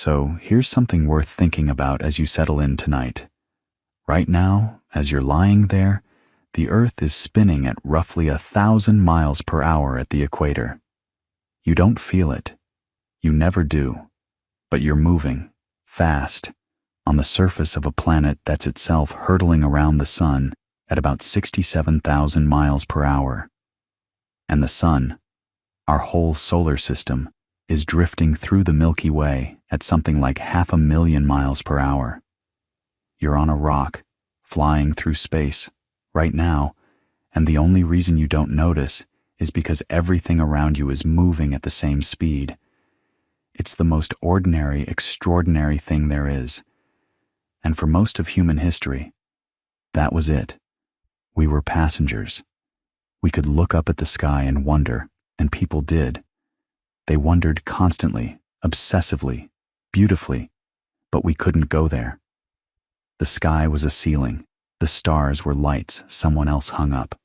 So here's something worth thinking about as you settle in tonight. Right now, as you're lying there, the Earth is spinning at roughly 1,000 miles per hour at the equator. You don't feel it. You never do. But you're moving, fast, on the surface of a planet that's itself hurtling around the sun at about 67,000 miles per hour. And the sun, our whole solar system, is drifting through the Milky Way at something like 500,000 miles per hour. You're on a rock, flying through space, right now, and the only reason you don't notice is because everything around you is moving at the same speed. It's the most ordinary, extraordinary thing there is. And for most of human history, that was it. We were passengers. We could look up at the sky and wonder, and people did. They wondered constantly, obsessively, beautifully, but we couldn't go there. The sky was a ceiling. The stars were lights someone else hung up.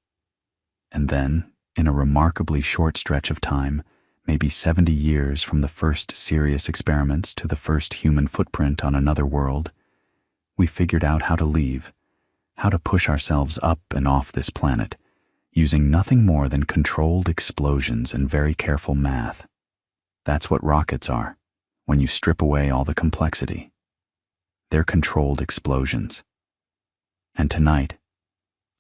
And then, in a remarkably short stretch of time, maybe 70 years from the first serious experiments to the first human footprint on another world, we figured out how to leave, how to push ourselves up and off this planet, using nothing more than controlled explosions and very careful math. That's what rockets are, when you strip away all the complexity. They're controlled explosions. And tonight,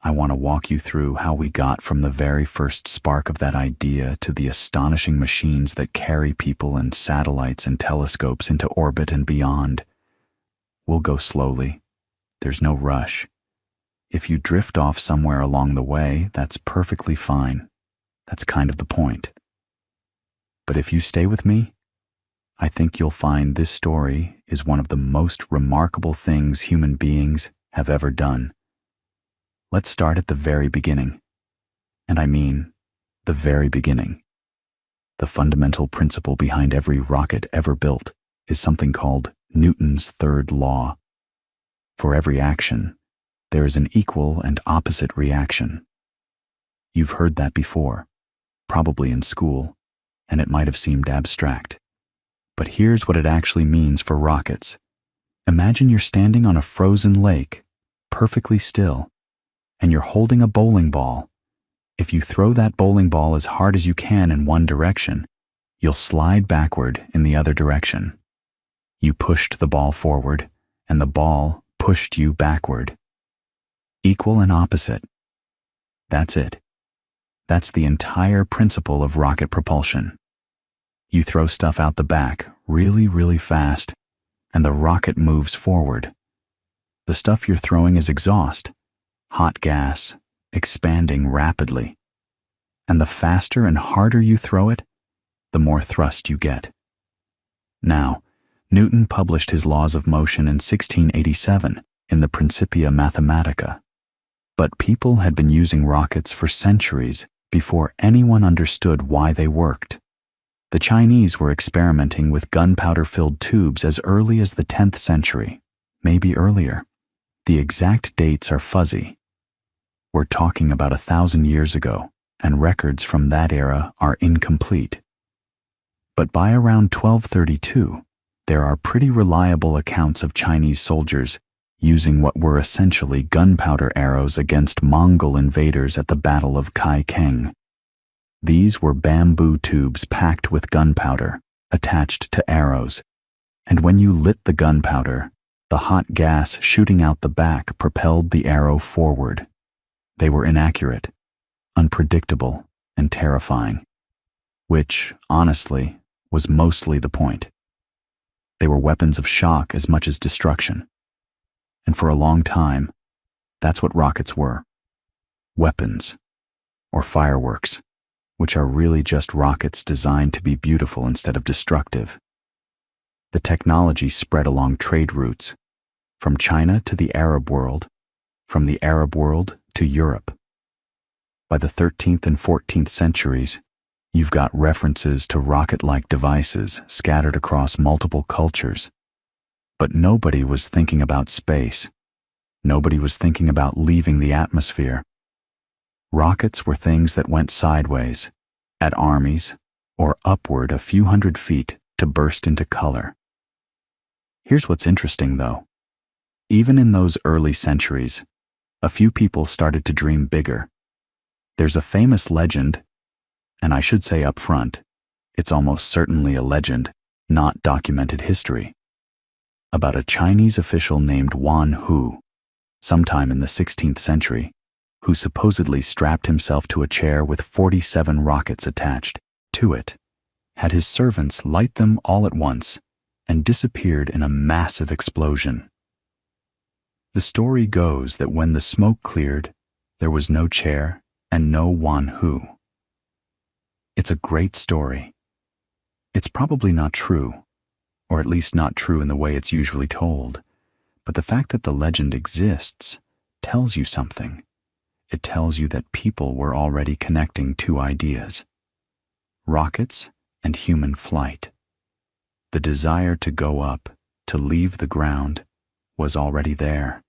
I want to walk you through how we got from the very first spark of that idea to the astonishing machines that carry people and satellites and telescopes into orbit and beyond. We'll go slowly. There's no rush. If you drift off somewhere along the way, that's perfectly fine. That's kind of the point. But if you stay with me, I think you'll find this story is one of the most remarkable things human beings have ever done. Let's start at the very beginning. And I mean, the very beginning. The fundamental principle behind every rocket ever built is something called Newton's third law. For every action, there is an equal and opposite reaction. You've heard that before, probably in school, and it might have seemed abstract. But here's what it actually means for rockets. Imagine you're standing on a frozen lake, perfectly still, and you're holding a bowling ball. If you throw that bowling ball as hard as you can in one direction, you'll slide backward in the other direction. You pushed the ball forward, and the ball pushed you backward. Equal and opposite. That's it. That's the entire principle of rocket propulsion. You throw stuff out the back really, really fast, and the rocket moves forward. The stuff you're throwing is exhaust, hot gas, expanding rapidly. And the faster and harder you throw it, the more thrust you get. Now, Newton published his laws of motion in 1687 in the Principia Mathematica. But people had been using rockets for centuries before anyone understood why they worked. The Chinese were experimenting with gunpowder-filled tubes as early as the 10th century, maybe earlier. The exact dates are fuzzy. We're talking about 1,000 years ago, and records from that era are incomplete. But by around 1232, there are pretty reliable accounts of Chinese soldiers using what were essentially gunpowder arrows against Mongol invaders at the Battle of Kai Keng. These were bamboo tubes packed with gunpowder, attached to arrows, and when you lit the gunpowder, the hot gas shooting out the back propelled the arrow forward. They were inaccurate, unpredictable, and terrifying, which, honestly, was mostly the point. They were weapons of shock as much as destruction. And for a long time, that's what rockets were. Weapons, or fireworks, which are really just rockets designed to be beautiful instead of destructive. The technology spread along trade routes, from China to the Arab world, from the Arab world to Europe. By the 13th and 14th centuries, you've got references to rocket-like devices scattered across multiple cultures. But nobody was thinking about space. Nobody was thinking about leaving the atmosphere. Rockets were things that went sideways, at armies, or upward a few hundred feet to burst into color. Here's what's interesting, though. Even in those early centuries, a few people started to dream bigger. There's a famous legend, and I should say up front, it's almost certainly a legend, not documented history, about a Chinese official named Wan Hu, sometime in the 16th century, who supposedly strapped himself to a chair with 47 rockets attached to it, had his servants light them all at once, and disappeared in a massive explosion. The story goes that when the smoke cleared, there was no chair and no Wan Hu. It's a great story. It's probably not true, or at least not true in the way it's usually told, but the fact that the legend exists tells you something. It tells you that people were already connecting two ideas: rockets and human flight. The desire to go up, to leave the ground, was already there.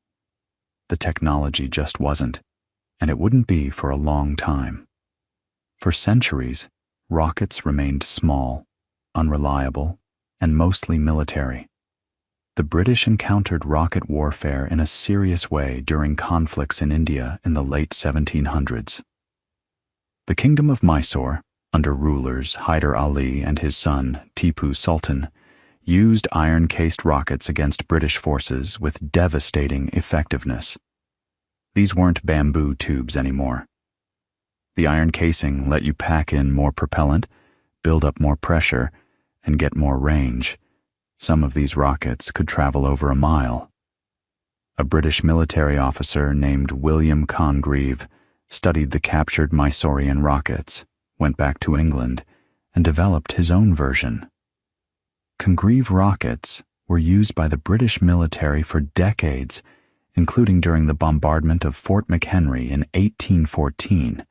The technology just wasn't, and it wouldn't be for a long time. For centuries, rockets remained small, unreliable, and mostly military. The British encountered rocket warfare in a serious way during conflicts in India in the late 1700s. The Kingdom of Mysore, under rulers Hyder Ali and his son Tipu Sultan, used iron-cased rockets against British forces with devastating effectiveness. These weren't bamboo tubes anymore. The iron casing let you pack in more propellant, build up more pressure, and get more range. Some of these rockets could travel over a mile. A British military officer named William Congreve studied the captured Mysorean rockets, went back to England, and developed his own version. Congreve rockets were used by the British military for decades, including during the bombardment of Fort McHenry in 1814,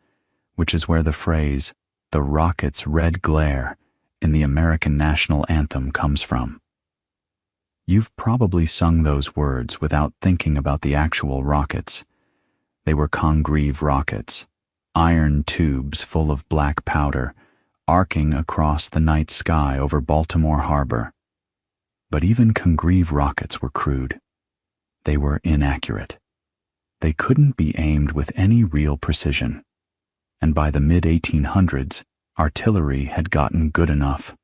which is where the phrase, "the rocket's red glare," in the American national anthem comes from. You've probably sung those words without thinking about the actual rockets. They were Congreve rockets, iron tubes full of black powder, arcing across the night sky over Baltimore Harbor. But even Congreve rockets were crude. They were inaccurate. They couldn't be aimed with any real precision. And by the mid-1800s, artillery had gotten good enough.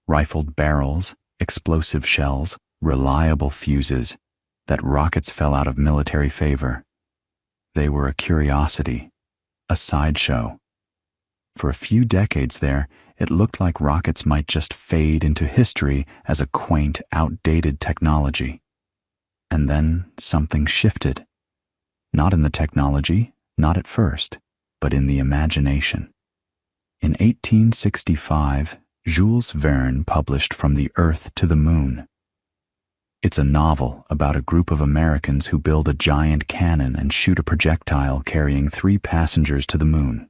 Rifled barrels, explosive shells, reliable fuses, that rockets fell out of military favor. They were a curiosity, a sideshow. For a few decades there, it looked like rockets might just fade into history as a quaint, outdated technology. And then something shifted. Not in the technology, not at first, but in the imagination. In 1865, Jules Verne published From the Earth to the Moon. It's a novel about a group of Americans who build a giant cannon and shoot a projectile carrying 3 passengers to the moon.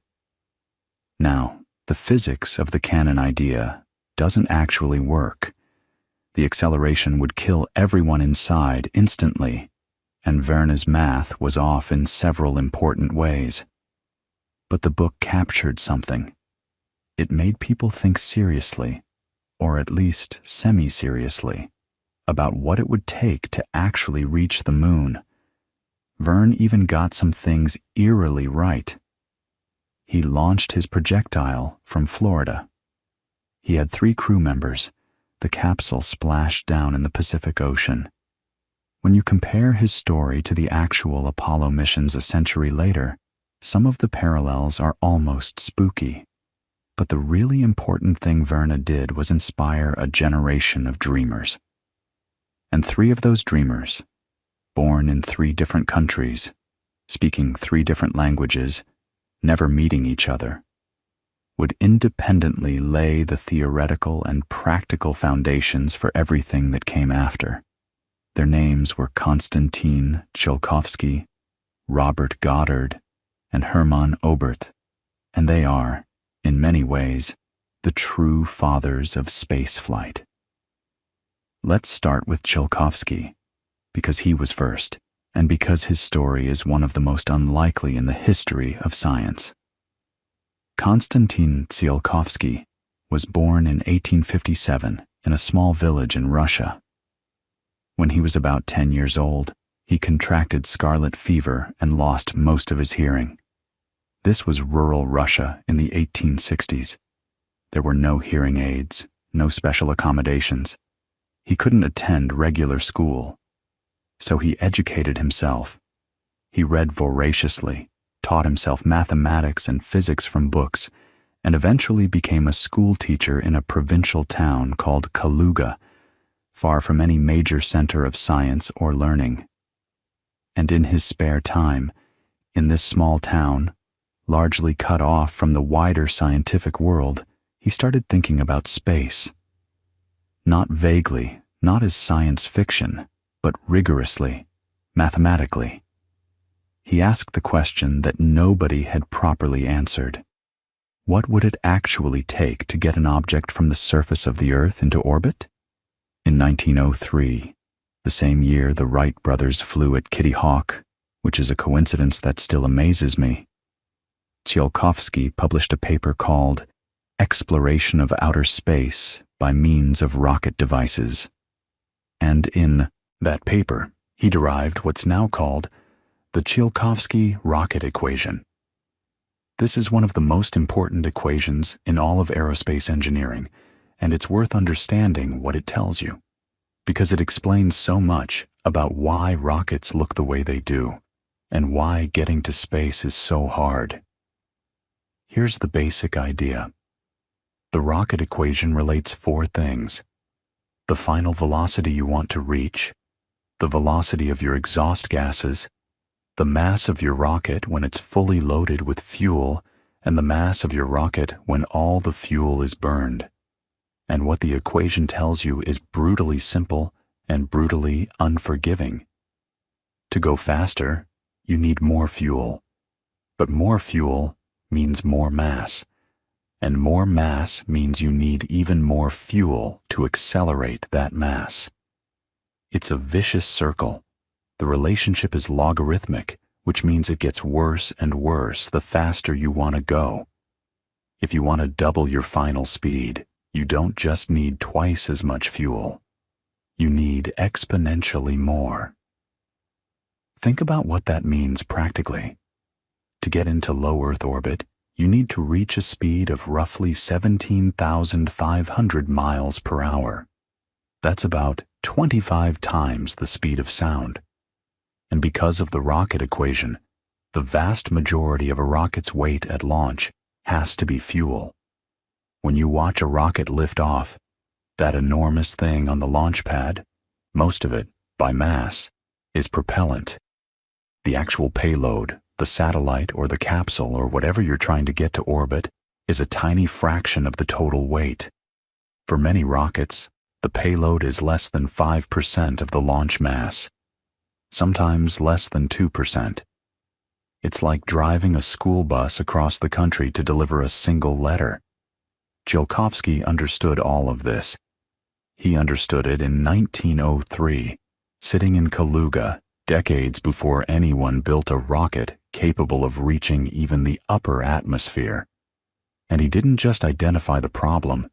Now, the physics of the cannon idea doesn't actually work. The acceleration would kill everyone inside instantly, and Verne's math was off in several important ways. But the book captured something. It made people think seriously, or at least semi-seriously, about what it would take to actually reach the moon. Verne even got some things eerily right. He launched his projectile from Florida. He had 3 crew members. The capsule splashed down in the Pacific Ocean. When you compare his story to the actual Apollo missions a century later, some of the parallels are almost spooky. But the really important thing Verne did was inspire a generation of dreamers. And 3 of those dreamers, born in 3 different countries, speaking 3 different languages, never meeting each other, would independently lay the theoretical and practical foundations for everything that came after. Their names were Konstantin Tsiolkovsky, Robert Goddard, and Hermann Oberth, and they are, in many ways, the true fathers of spaceflight. Let's start with Tsiolkovsky, because he was first, and because his story is one of the most unlikely in the history of science. Konstantin Tsiolkovsky was born in 1857 in a small village in Russia. When he was about 10 years old, he contracted scarlet fever and lost most of his hearing. This was rural Russia in the 1860s. There were no hearing aids, no special accommodations. He couldn't attend regular school. So he educated himself. He read voraciously, taught himself mathematics and physics from books, and eventually became a school teacher in a provincial town called Kaluga, far from any major center of science or learning. And in his spare time, in this small town, largely cut off from the wider scientific world, he started thinking about space. Not vaguely, not as science fiction, but rigorously, mathematically. He asked the question that nobody had properly answered. What would it actually take to get an object from the surface of the Earth into orbit? In 1903, the same year the Wright brothers flew at Kitty Hawk, which is a coincidence that still amazes me, Tsiolkovsky published a paper called Exploration of Outer Space by Means of Rocket Devices. And in that paper, he derived what's now called the Tsiolkovsky rocket equation. This is one of the most important equations in all of aerospace engineering, and it's worth understanding what it tells you, because it explains so much about why rockets look the way they do, and why getting to space is so hard. Here's the basic idea. The rocket equation relates four things: the final velocity you want to reach, the velocity of your exhaust gases, the mass of your rocket when it's fully loaded with fuel, and the mass of your rocket when all the fuel is burned. And what the equation tells you is brutally simple and brutally unforgiving. To go faster, you need more fuel. But more fuel means more mass. And more mass means you need even more fuel to accelerate that mass. It's a vicious circle. The relationship is logarithmic, which means it gets worse and worse the faster you want to go. If you want to double your final speed, you don't just need twice as much fuel. You need exponentially more. Think about what that means practically. To get into low Earth orbit, you need to reach a speed of roughly 17,500 miles per hour. That's about 25 times the speed of sound. And because of the rocket equation, the vast majority of a rocket's weight at launch has to be fuel. When you watch a rocket lift off, that enormous thing on the launch pad, most of it, by mass, is propellant. The actual payload, the satellite or the capsule or whatever you're trying to get to orbit, is a tiny fraction of the total weight. For many rockets, the payload is less than 5% of the launch mass, sometimes less than 2%. It's like driving a school bus across the country to deliver a single letter. Tsiolkovsky understood all of this. He understood it in 1903, sitting in Kaluga, decades before anyone built a rocket capable of reaching even the upper atmosphere. And he didn't just identify the problem,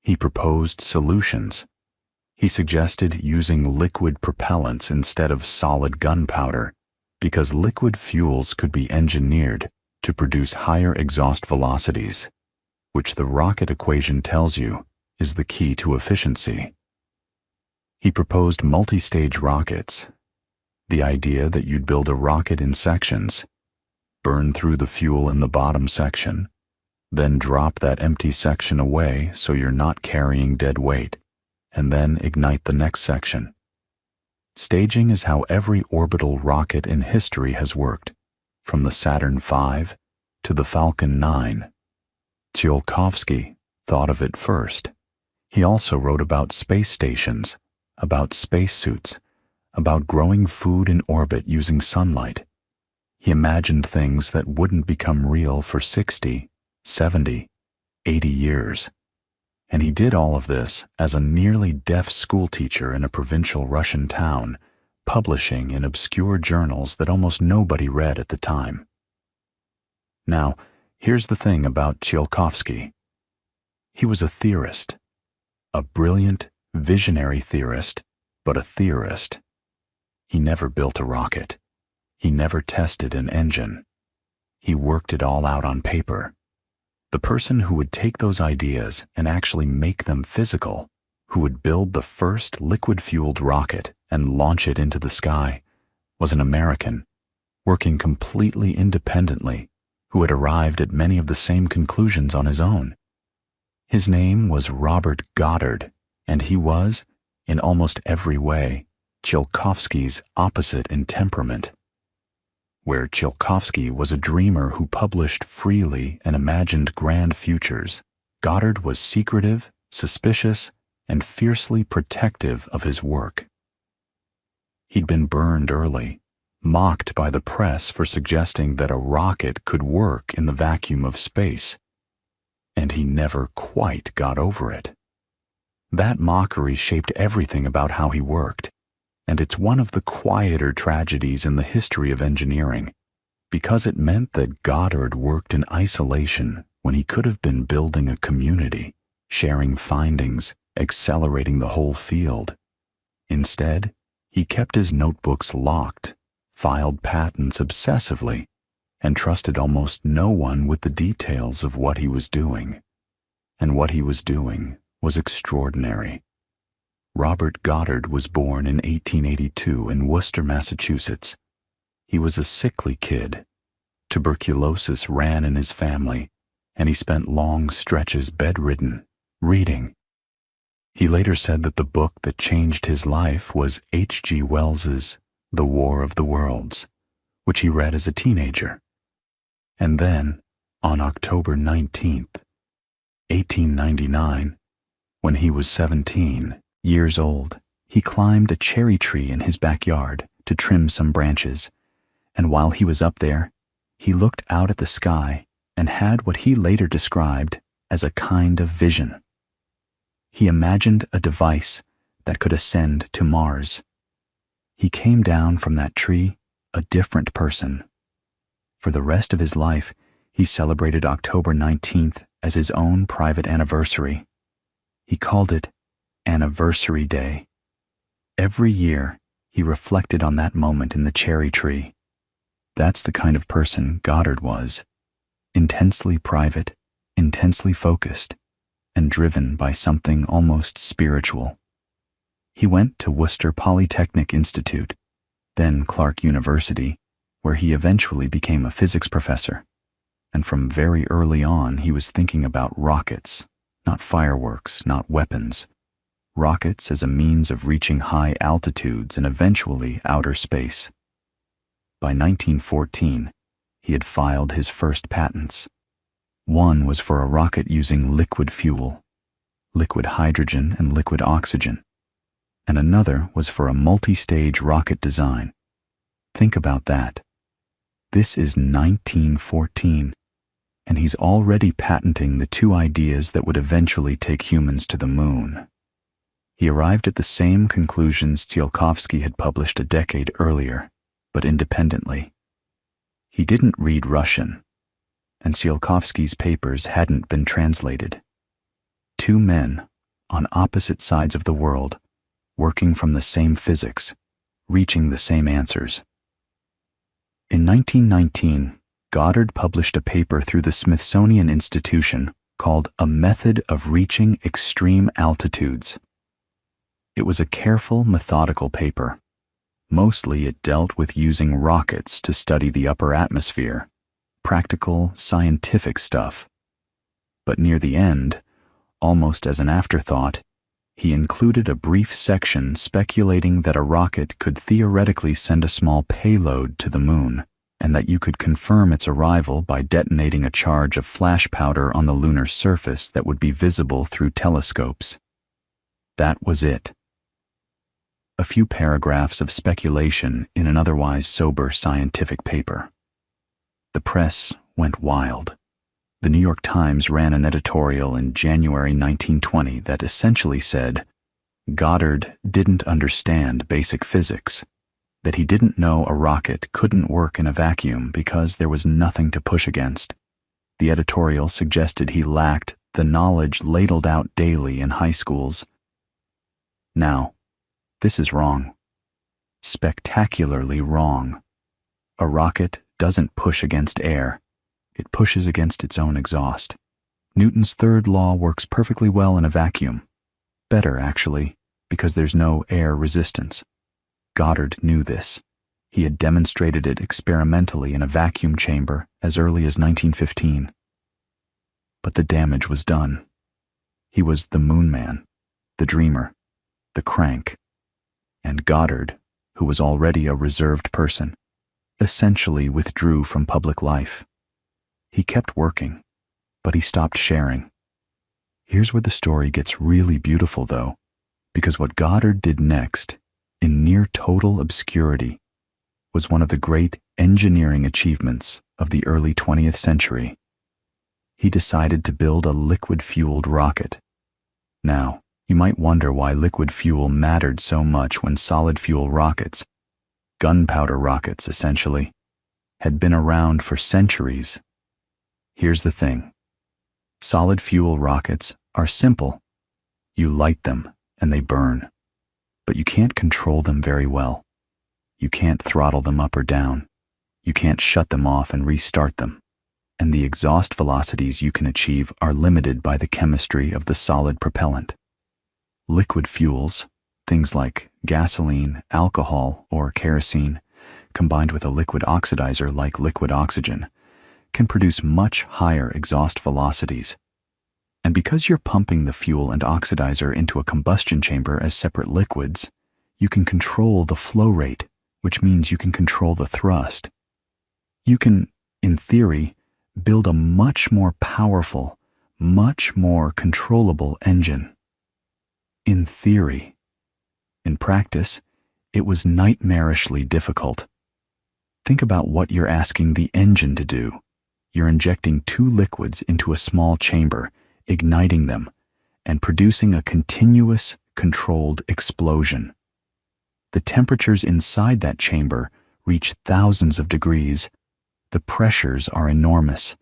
he proposed solutions. He suggested using liquid propellants instead of solid gunpowder, because liquid fuels could be engineered to produce higher exhaust velocities, which the rocket equation tells you is the key to efficiency. He proposed multi-stage rockets, the idea that you'd build a rocket in sections, burn through the fuel in the bottom section, then drop that empty section away so you're not carrying dead weight, and then ignite the next section. Staging is how every orbital rocket in history has worked, from the Saturn V to the Falcon 9. Tsiolkovsky thought of it first. He also wrote about space stations, about spacesuits, about growing food in orbit using sunlight. He imagined things that wouldn't become real for 60, 70, 80 years. And he did all of this as a nearly deaf schoolteacher in a provincial Russian town, publishing in obscure journals that almost nobody read at the time. Now, here's the thing about Tsiolkovsky. He was a theorist, a brilliant, visionary theorist, but a theorist. He never built a rocket. He never tested an engine. He worked it all out on paper. The person who would take those ideas and actually make them physical, who would build the first liquid-fueled rocket and launch it into the sky, was an American, working completely independently, who had arrived at many of the same conclusions on his own. His name was Robert Goddard, and he was, in almost every way, Tsiolkovsky's opposite in temperament. Where Tsiolkovsky was a dreamer who published freely and imagined grand futures, Goddard was secretive, suspicious, and fiercely protective of his work. He'd been burned early, mocked by the press for suggesting that a rocket could work in the vacuum of space, and he never quite got over it. That mockery shaped everything about how he worked, and it's one of the quieter tragedies in the history of engineering, because it meant that Goddard worked in isolation when he could have been building a community, sharing findings, accelerating the whole field. Instead, he kept his notebooks locked, filed patents obsessively, and trusted almost no one with the details of what he was doing. And what he was doing was extraordinary. Robert Goddard was born in 1882 in Worcester, Massachusetts. He was a sickly kid. Tuberculosis ran in his family, and he spent long stretches bedridden, reading. He later said that the book that changed his life was H.G. Wells's The War of the Worlds, which he read as a teenager. And then, on October 19th, 1899, when he was 17 years old, he climbed a cherry tree in his backyard to trim some branches, and while he was up there, he looked out at the sky and had what he later described as a kind of vision. He imagined a device that could ascend to Mars. He came down from that tree a different person. For the rest of his life, he celebrated October 19th as his own private anniversary. He called it Anniversary Day. Every year, he reflected on that moment in the cherry tree. That's the kind of person Goddard was. Intensely private, intensely focused, and driven by something almost spiritual. He went to Worcester Polytechnic Institute, then Clark University, where he eventually became a physics professor. And from very early on, he was thinking about rockets, not fireworks, not weapons. Rockets as a means of reaching high altitudes and eventually outer space. By 1914, he had filed his first patents. One was for a rocket using liquid fuel, liquid hydrogen and liquid oxygen, and another was for a multi-stage rocket design. Think about that. This is 1914, and he's already patenting the two ideas that would eventually take humans to the moon. He arrived at the same conclusions Tsiolkovsky had published a decade earlier, but independently. He didn't read Russian, and Tsiolkovsky's papers hadn't been translated. Two men, on opposite sides of the world, working from the same physics, reaching the same answers. In 1919, Goddard published a paper through the Smithsonian Institution called A Method of Reaching Extreme Altitudes. It was a careful, methodical paper. Mostly it dealt with using rockets to study the upper atmosphere, practical, scientific stuff. But near the end, almost as an afterthought, he included a brief section speculating that a rocket could theoretically send a small payload to the moon, and that you could confirm its arrival by detonating a charge of flash powder on the lunar surface that would be visible through telescopes. That was it. A few paragraphs of speculation in an otherwise sober scientific paper. The press went wild. The New York Times ran an editorial in January 1920 that essentially said, Goddard didn't understand basic physics, that he didn't know a rocket couldn't work in a vacuum because there was nothing to push against. The editorial suggested he lacked the knowledge ladled out daily in high schools. Now, This is wrong. Spectacularly wrong. A rocket doesn't push against air. It pushes against its own exhaust. Newton's third law works perfectly well in a vacuum. Better, actually, because there's no air resistance. Goddard knew this. He had demonstrated it experimentally in a vacuum chamber as early as 1915. But the damage was done. He was the moon man, the dreamer, the crank. And Goddard, who was already a reserved person, essentially withdrew from public life. He kept working, but he stopped sharing. Here's where the story gets really beautiful, though, because what Goddard did next, in near total obscurity, was one of the great engineering achievements of the early 20th century. He decided to build a liquid-fueled rocket. Now, you might wonder why liquid fuel mattered so much when solid-fuel rockets, gunpowder rockets essentially, had been around for centuries. Here's the thing. Solid-fuel rockets are simple. You light them and they burn, but you can't control them very well. You can't throttle them up or down. You can't shut them off and restart them. And the exhaust velocities you can achieve are limited by the chemistry of the solid propellant. Liquid fuels, things like gasoline, alcohol, or kerosene, combined with a liquid oxidizer like liquid oxygen, can produce much higher exhaust velocities. And because you're pumping the fuel and oxidizer into a combustion chamber as separate liquids, you can control the flow rate, which means you can control the thrust. You can, in theory, build a much more powerful, much more controllable engine. In theory. In practice, it was nightmarishly difficult. Think about what you're asking the engine to do. You're injecting two liquids into a small chamber, igniting them, and producing a continuous, controlled explosion. The temperatures inside that chamber reach thousands of degrees. The pressures are enormous.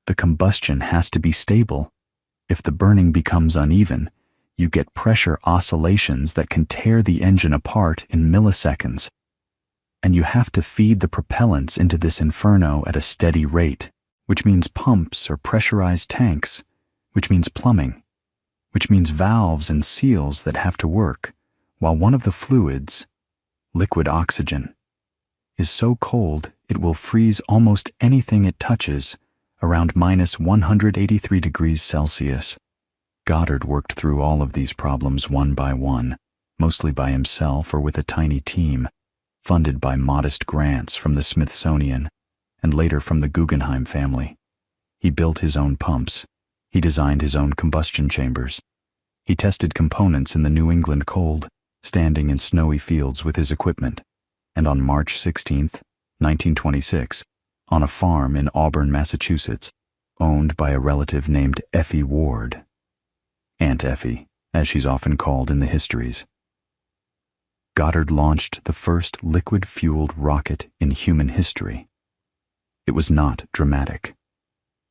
The combustion has to be stable. If the burning becomes uneven, you get pressure oscillations that can tear the engine apart in milliseconds. And you have to feed the propellants into this inferno at a steady rate, which means pumps or pressurized tanks, which means plumbing, which means valves and seals that have to work, while one of the fluids, liquid oxygen, is so cold it will freeze almost anything it touches around minus 183 degrees Celsius. Goddard worked through all of these problems one by one, mostly by himself or with a tiny team, funded by modest grants from the Smithsonian and later from the Guggenheim family. He built his own pumps. He designed his own combustion chambers. He tested components in the New England cold, standing in snowy fields with his equipment. And on March 16, 1926, on a farm in Auburn, Massachusetts, owned by a relative named Effie Ward, Aunt Effie, as she's often called in the histories, Goddard launched the first liquid-fueled rocket in human history. It was not dramatic.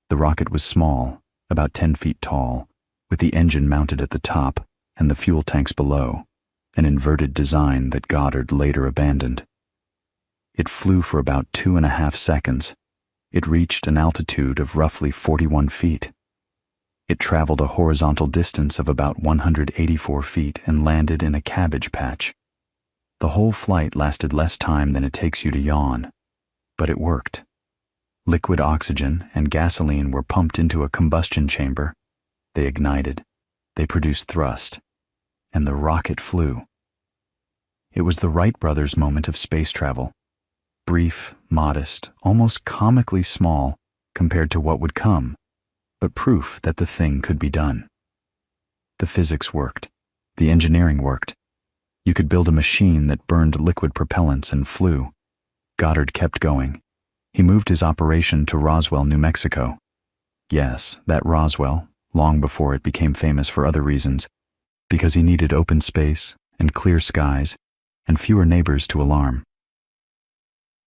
The rocket was small, about 10 feet tall, with the engine mounted at the top and the fuel tanks below, an inverted design that Goddard later abandoned. It flew for about 2.5 seconds. It reached an altitude of roughly 41 feet. It traveled a horizontal distance of about 184 feet and landed in a cabbage patch. The whole flight lasted less time than it takes you to yawn, but it worked. Liquid oxygen and gasoline were pumped into a combustion chamber. They ignited. They produced thrust. And the rocket flew. It was the Wright brothers' moment of space travel. Brief, modest, almost comically small compared to what would come, but proof that the thing could be done. The physics worked. The engineering worked. You could build a machine that burned liquid propellants and flew. Goddard kept going. He moved his operation to Roswell, New Mexico. Yes, that Roswell, long before it became famous for other reasons, because he needed open space and clear skies and fewer neighbors to alarm.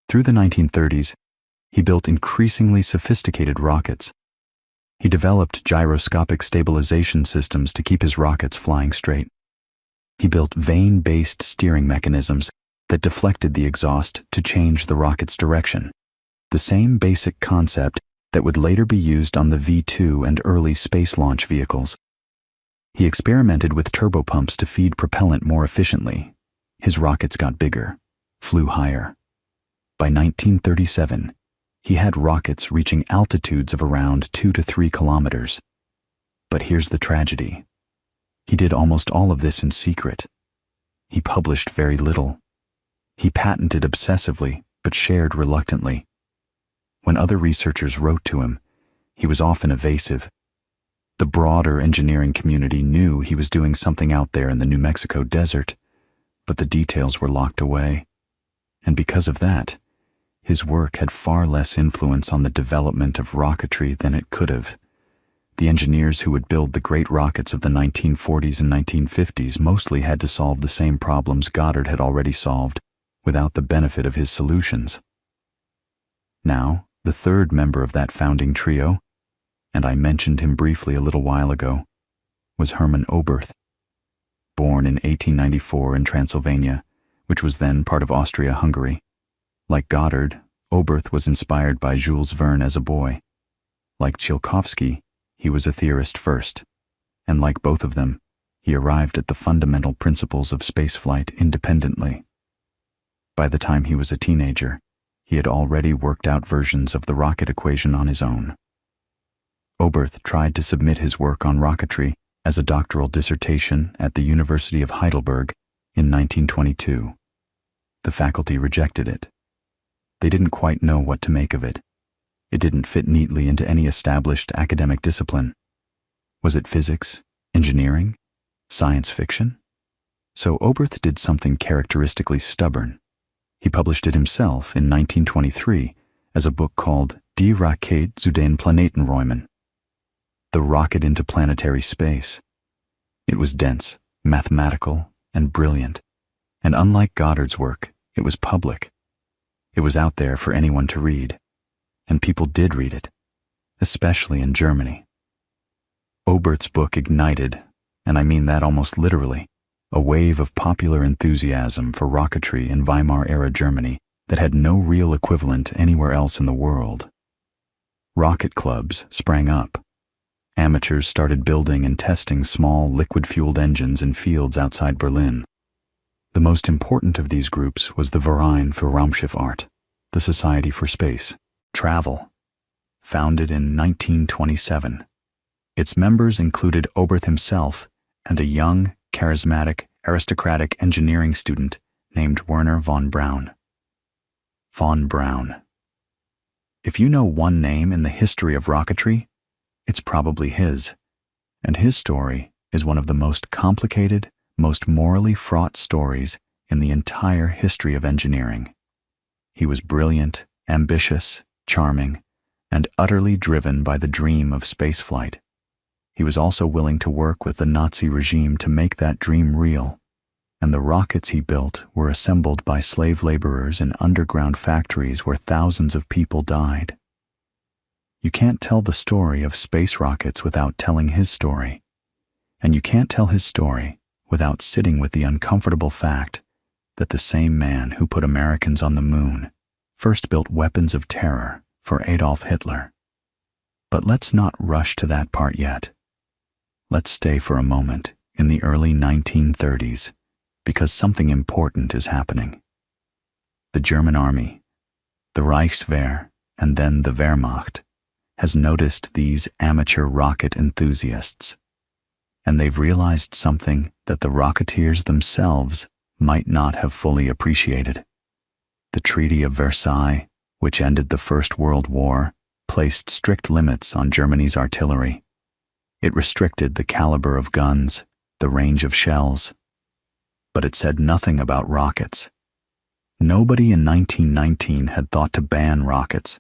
Through the 1930s, he built increasingly sophisticated rockets. He developed gyroscopic stabilization systems to keep his rockets flying straight. He built vane-based steering mechanisms that deflected the exhaust to change the rocket's direction, the same basic concept that would later be used on the V-2 and early space launch vehicles. He experimented with turbopumps to feed propellant more efficiently. His rockets got bigger, flew higher. By 1937, he had rockets reaching altitudes of around 2 to 3 kilometers. But here's the tragedy. He did almost all of this in secret. He published very little. He patented obsessively, but shared reluctantly. When other researchers wrote to him, he was often evasive. The broader engineering community knew he was doing something out there in the New Mexico desert, but the details were locked away. And because of that, his work had far less influence on the development of rocketry than it could have. The engineers who would build the great rockets of the 1940s and 1950s mostly had to solve the same problems Goddard had already solved, without the benefit of his solutions. Now, the third member of that founding trio, and I mentioned him briefly a little while ago, was Hermann Oberth. Born in 1894 in Transylvania, which was then part of Austria-Hungary. Like Goddard, Oberth was inspired by Jules Verne as a boy. Like Tsiolkovsky, he was a theorist first, and like both of them, he arrived at the fundamental principles of spaceflight independently. By the time he was a teenager, he had already worked out versions of the rocket equation on his own. Oberth tried to submit his work on rocketry as a doctoral dissertation at the University of Heidelberg in 1922. The faculty rejected it. They didn't quite know what to make of it. It didn't fit neatly into any established academic discipline. Was it physics, engineering, science fiction? So Oberth did something characteristically stubborn. He published it himself in 1923 as a book called Die Rakete zu den Planetenräumen, The Rocket into Planetary Space. It was dense, mathematical, and brilliant, and unlike Goddard's work, it was public. It was out there for anyone to read, and people did read it, especially in Germany. Oberth's book ignited, and I mean that almost literally, a wave of popular enthusiasm for rocketry in Weimar-era Germany that had no real equivalent anywhere else in the world. Rocket clubs sprang up. Amateurs started building and testing small liquid-fueled engines in fields outside Berlin. The most important of these groups was the Verein für Raumschifffahrt, the Society for Space Travel, founded in 1927. Its members included Oberth himself and a young, charismatic, aristocratic engineering student named Wernher von Braun. Von Braun. If you know one name in the history of rocketry, it's probably his, and his story is one of the most complicated, most morally fraught stories in the entire history of engineering. He was brilliant, ambitious, charming, and utterly driven by the dream of spaceflight. He was also willing to work with the Nazi regime to make that dream real, and the rockets he built were assembled by slave laborers in underground factories where thousands of people died. You can't tell the story of space rockets without telling his story, and you can't tell his story without sitting with the uncomfortable fact that the same man who put Americans on the moon first built weapons of terror for Adolf Hitler. But let's not rush to that part yet. Let's stay for a moment in the early 1930s, because something important is happening. The German army, the Reichswehr, and then the Wehrmacht, has noticed these amateur rocket enthusiasts, and they've realized something that the Rocketeers themselves might not have fully appreciated. The Treaty of Versailles, which ended the First World War, placed strict limits on Germany's artillery. It restricted the caliber of guns, the range of shells. But it said nothing about rockets. Nobody in 1919 had thought to ban rockets,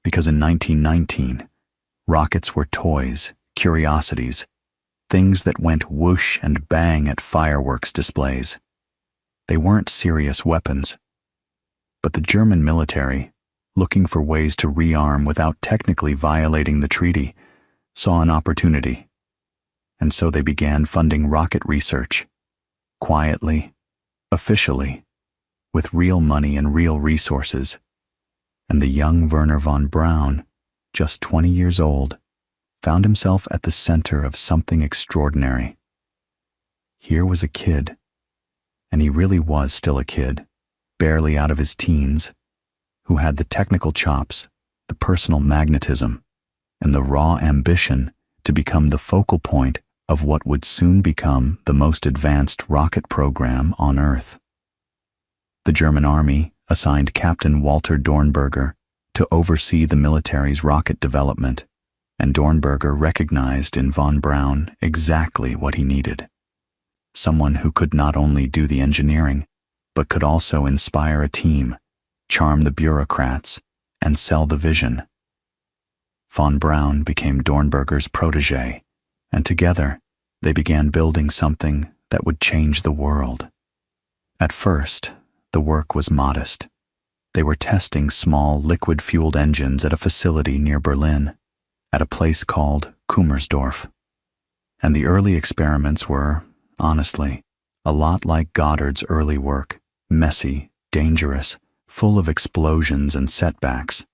because in 1919, rockets were toys, curiosities, things that went whoosh and bang at fireworks displays. They weren't serious weapons. But the German military, looking for ways to rearm without technically violating the treaty, saw an opportunity. And so they began funding rocket research. quietly, officially, with real money and real resources. And the young Wernher von Braun, just 20 years old, found himself at the center of something extraordinary. Here was a kid, and he really was still a kid, barely out of his teens, who had the technical chops, the personal magnetism, and the raw ambition to become the focal point of what would soon become the most advanced rocket program on Earth. The German Army assigned Captain Walter Dornberger to oversee the military's rocket development, and Dornberger recognized in von Braun exactly what he needed. Someone who could not only do the engineering, but could also inspire a team, charm the bureaucrats, and sell the vision. Von Braun became Dornberger's protégé, and together they began building something that would change the world. At first, the work was modest. They were testing small liquid-fueled engines at a facility near Berlin, at a place called Kummersdorf. And the early experiments were, honestly, a lot like Goddard's early work, messy, dangerous, full of explosions and setbacks.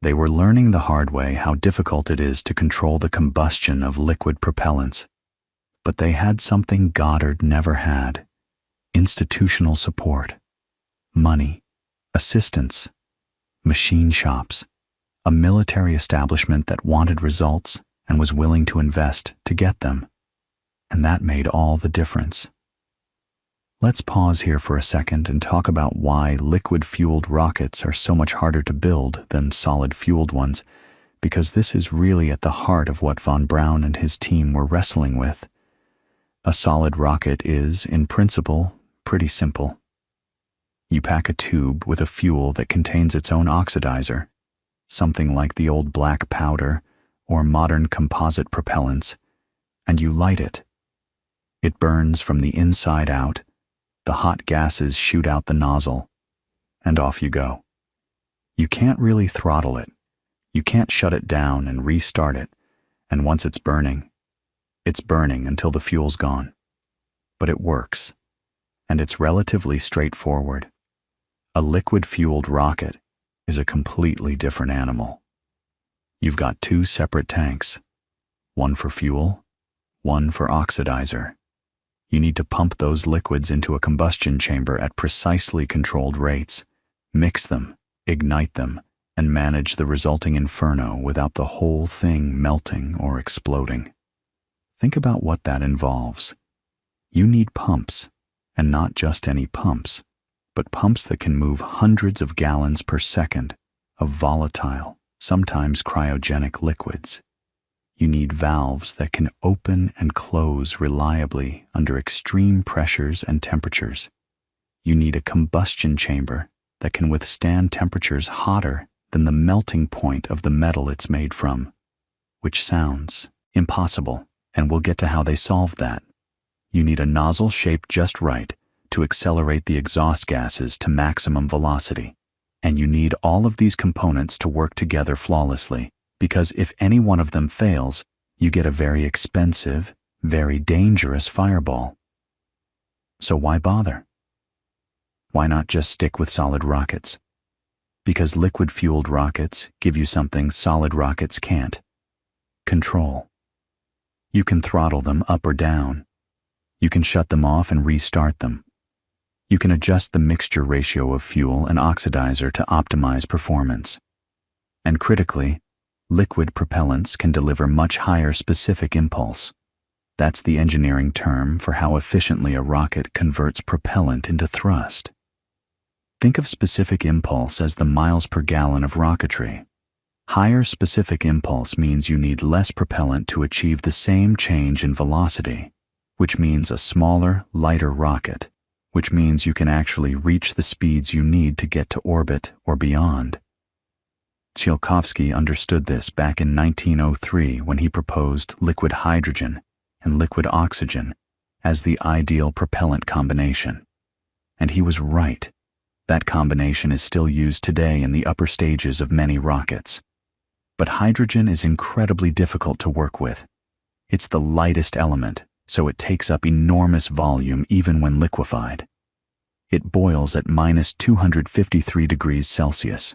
They were learning the hard way how difficult it is to control the combustion of liquid propellants. But they had something Goddard never had: institutional support, money, assistance, machine shops, a military establishment that wanted results and was willing to invest to get them. And that made all the difference. Let's pause here for a second and talk about why liquid-fueled rockets are so much harder to build than solid-fueled ones, because this is really at the heart of what von Braun and his team were wrestling with. A solid rocket is, in principle, pretty simple. You pack a tube with a fuel that contains its own oxidizer, something like the old black powder or modern composite propellants, and you light it. It burns from the inside out. The hot gases shoot out the nozzle, and off you go. You can't really throttle it. You can't shut it down and restart it, and once it's burning until the fuel's gone. But it works, and it's relatively straightforward. A liquid-fueled rocket is a completely different animal. You've got two separate tanks, one for fuel, one for oxidizer. You need to pump those liquids into a combustion chamber at precisely controlled rates, mix them, ignite them, and manage the resulting inferno without the whole thing melting or exploding. Think about what that involves. You need pumps, and not just any pumps, but pumps that can move hundreds of gallons per second of volatile, sometimes cryogenic liquids. You need valves that can open and close reliably under extreme pressures and temperatures. You need a combustion chamber that can withstand temperatures hotter than the melting point of the metal it's made from, which sounds impossible, and we'll get to how they solved that. You need a nozzle shaped just right to accelerate the exhaust gases to maximum velocity. And you need all of these components to work together flawlessly, because if any one of them fails, you get a very expensive, very dangerous fireball. So why bother? Why not just stick with solid rockets? Because liquid-fueled rockets give you something solid rockets can't: control. You can throttle them up or down. You can shut them off and restart them. You can adjust the mixture ratio of fuel and oxidizer to optimize performance. And critically, liquid propellants can deliver much higher specific impulse. That's the engineering term for how efficiently a rocket converts propellant into thrust. Think of specific impulse as the miles per gallon of rocketry. Higher specific impulse means you need less propellant to achieve the same change in velocity, which means a smaller, lighter rocket, which means you can actually reach the speeds you need to get to orbit or beyond. Tsiolkovsky understood this back in 1903 when he proposed liquid hydrogen and liquid oxygen as the ideal propellant combination. And he was right. That combination is still used today in the upper stages of many rockets. But hydrogen is incredibly difficult to work with. It's the lightest element, so it takes up enormous volume even when liquefied. It boils at -253 degrees Celsius.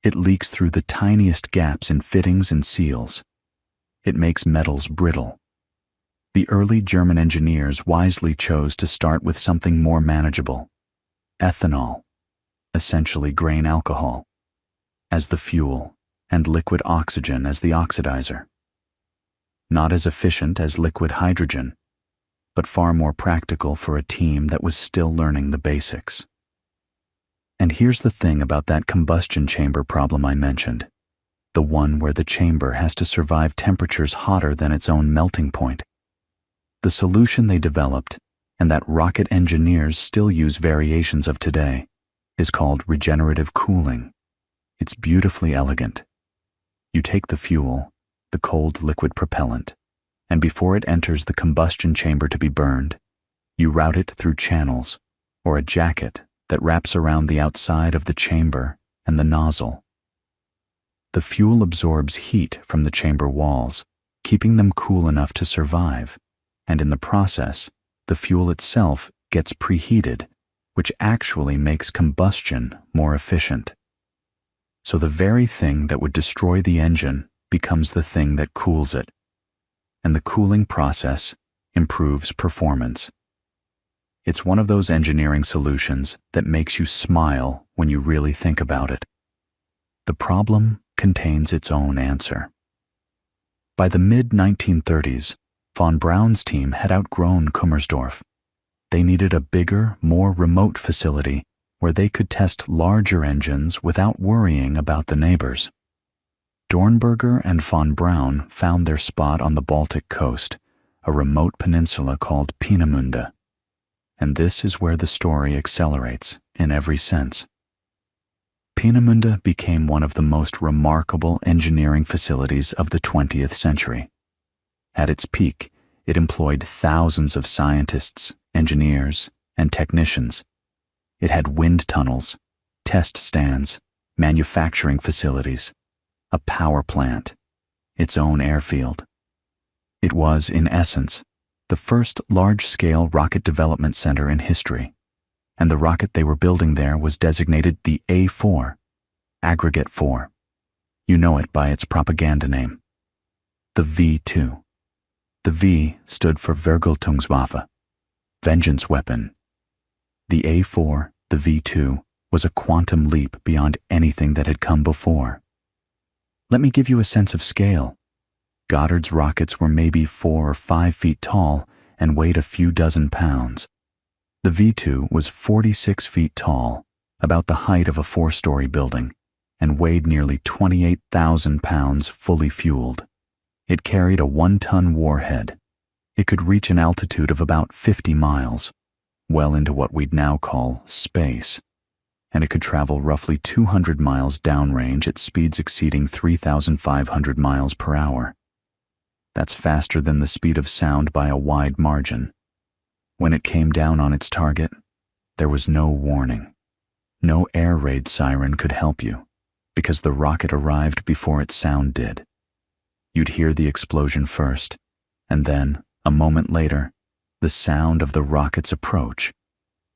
It leaks through the tiniest gaps in fittings and seals. It makes metals brittle. The early German engineers wisely chose to start with something more manageable: ethanol, essentially grain alcohol, as the fuel and liquid oxygen as the oxidizer. Not as efficient as liquid hydrogen, but far more practical for a team that was still learning the basics. And here's the thing about that combustion chamber problem I mentioned, the one where the chamber has to survive temperatures hotter than its own melting point. The solution they developed, and that rocket engineers still use variations of today, is called regenerative cooling. It's beautifully elegant. You take the fuel, the cold liquid propellant, and before it enters the combustion chamber to be burned, you route it through channels or a jacket that wraps around the outside of the chamber and the nozzle. The fuel absorbs heat from the chamber walls, keeping them cool enough to survive, and in the process, the fuel itself gets preheated, which actually makes combustion more efficient. So the very thing that would destroy the engine becomes the thing that cools it, and the cooling process improves performance. It's one of those engineering solutions that makes you smile when you really think about it. The problem contains its own answer. By the mid-1930s, von Braun's team had outgrown Kummersdorf. They needed a bigger, more remote facility where they could test larger engines without worrying about the neighbors. Dornberger and von Braun found their spot on the Baltic coast, a remote peninsula called Peenemünde. And this is where the story accelerates in every sense. Peenemünde became one of the most remarkable engineering facilities of the 20th century. At its peak, it employed thousands of scientists, engineers, and technicians. It had wind tunnels, test stands, manufacturing facilities, a power plant, its own airfield. It was, in essence, the first large-scale rocket development center in history, and the rocket they were building there was designated the A4, Aggregate 4. You know it by its propaganda name, the V2. The V stood for Vergeltungswaffe, vengeance weapon. The A4, the V2, was a quantum leap beyond anything that had come before. Let me give you a sense of scale. Goddard's rockets were maybe 4 or 5 feet tall and weighed a few dozen pounds. The V2 was 46 feet tall, about the height of a 4-story building, and weighed nearly 28,000 pounds fully fueled. It carried a 1-ton warhead. It could reach an altitude of about 50 miles, well into what we'd now call space, and it could travel roughly 200 miles downrange at speeds exceeding 3,500 miles per hour. That's faster than the speed of sound by a wide margin. When it came down on its target, there was no warning. No air raid siren could help you, because the rocket arrived before its sound did. You'd hear the explosion first, and then, a moment later, the sound of the rocket's approach,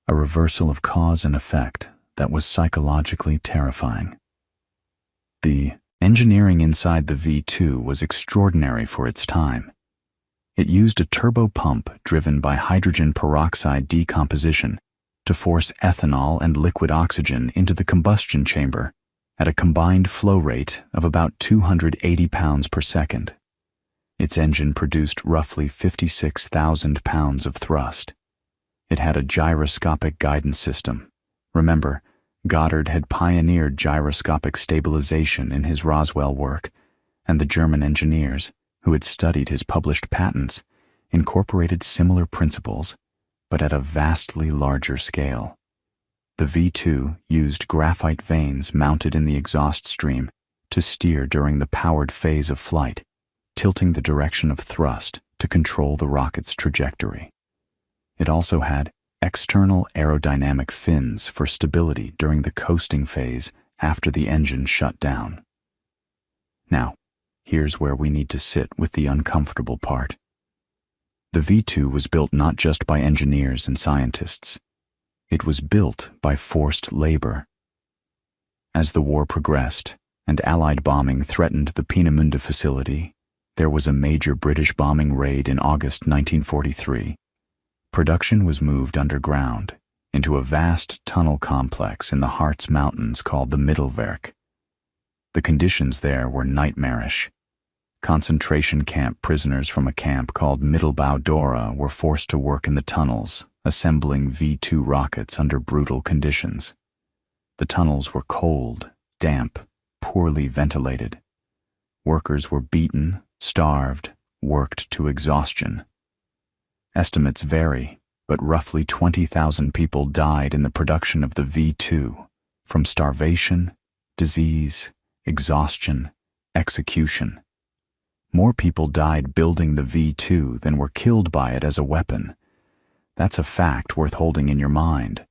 a reversal of cause and effect that was psychologically terrifying. The engineering inside the V2 was extraordinary for its time. It used a turbo pump driven by hydrogen peroxide decomposition to force ethanol and liquid oxygen into the combustion chamber at a combined flow rate of about 280 pounds per second. Its engine produced roughly 56,000 pounds of thrust. It had a gyroscopic guidance system. Remember, Goddard had pioneered gyroscopic stabilization in his Roswell work, and the German engineers, who had studied his published patents, incorporated similar principles, but at a vastly larger scale. The V2 used graphite vanes mounted in the exhaust stream to steer during the powered phase of flight, tilting the direction of thrust to control the rocket's trajectory. It also had external aerodynamic fins for stability during the coasting phase after the engine shut down. Now, here's where we need to sit with the uncomfortable part. The V-2 was built not just by engineers and scientists. It was built by forced labor. As the war progressed and Allied bombing threatened the Peenemünde facility, there was a major British bombing raid in August 1943. Production was moved underground into a vast tunnel complex in the Harz Mountains called the Mittelwerk. The conditions there were nightmarish. Concentration camp prisoners from a camp called Mittelbau Dora were forced to work in the tunnels, assembling V-2 rockets under brutal conditions. The tunnels were cold, damp, poorly ventilated. Workers were beaten, starved, worked to exhaustion. Estimates vary, but roughly 20,000 people died in the production of the V-2 from starvation, disease, exhaustion, execution. More people died building the V-2 than were killed by it as a weapon. That's a fact worth holding in your mind.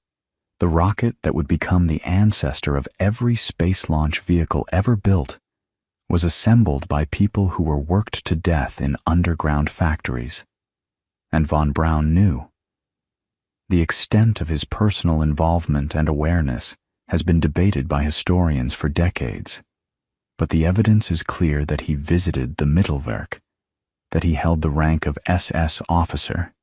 The rocket that would become the ancestor of every space launch vehicle ever built was assembled by people who were worked to death in underground factories. And von Braun knew. The extent of his personal involvement and awareness has been debated by historians for decades, but the evidence is clear that he visited the Mittelwerk, that he held the rank of SS officer.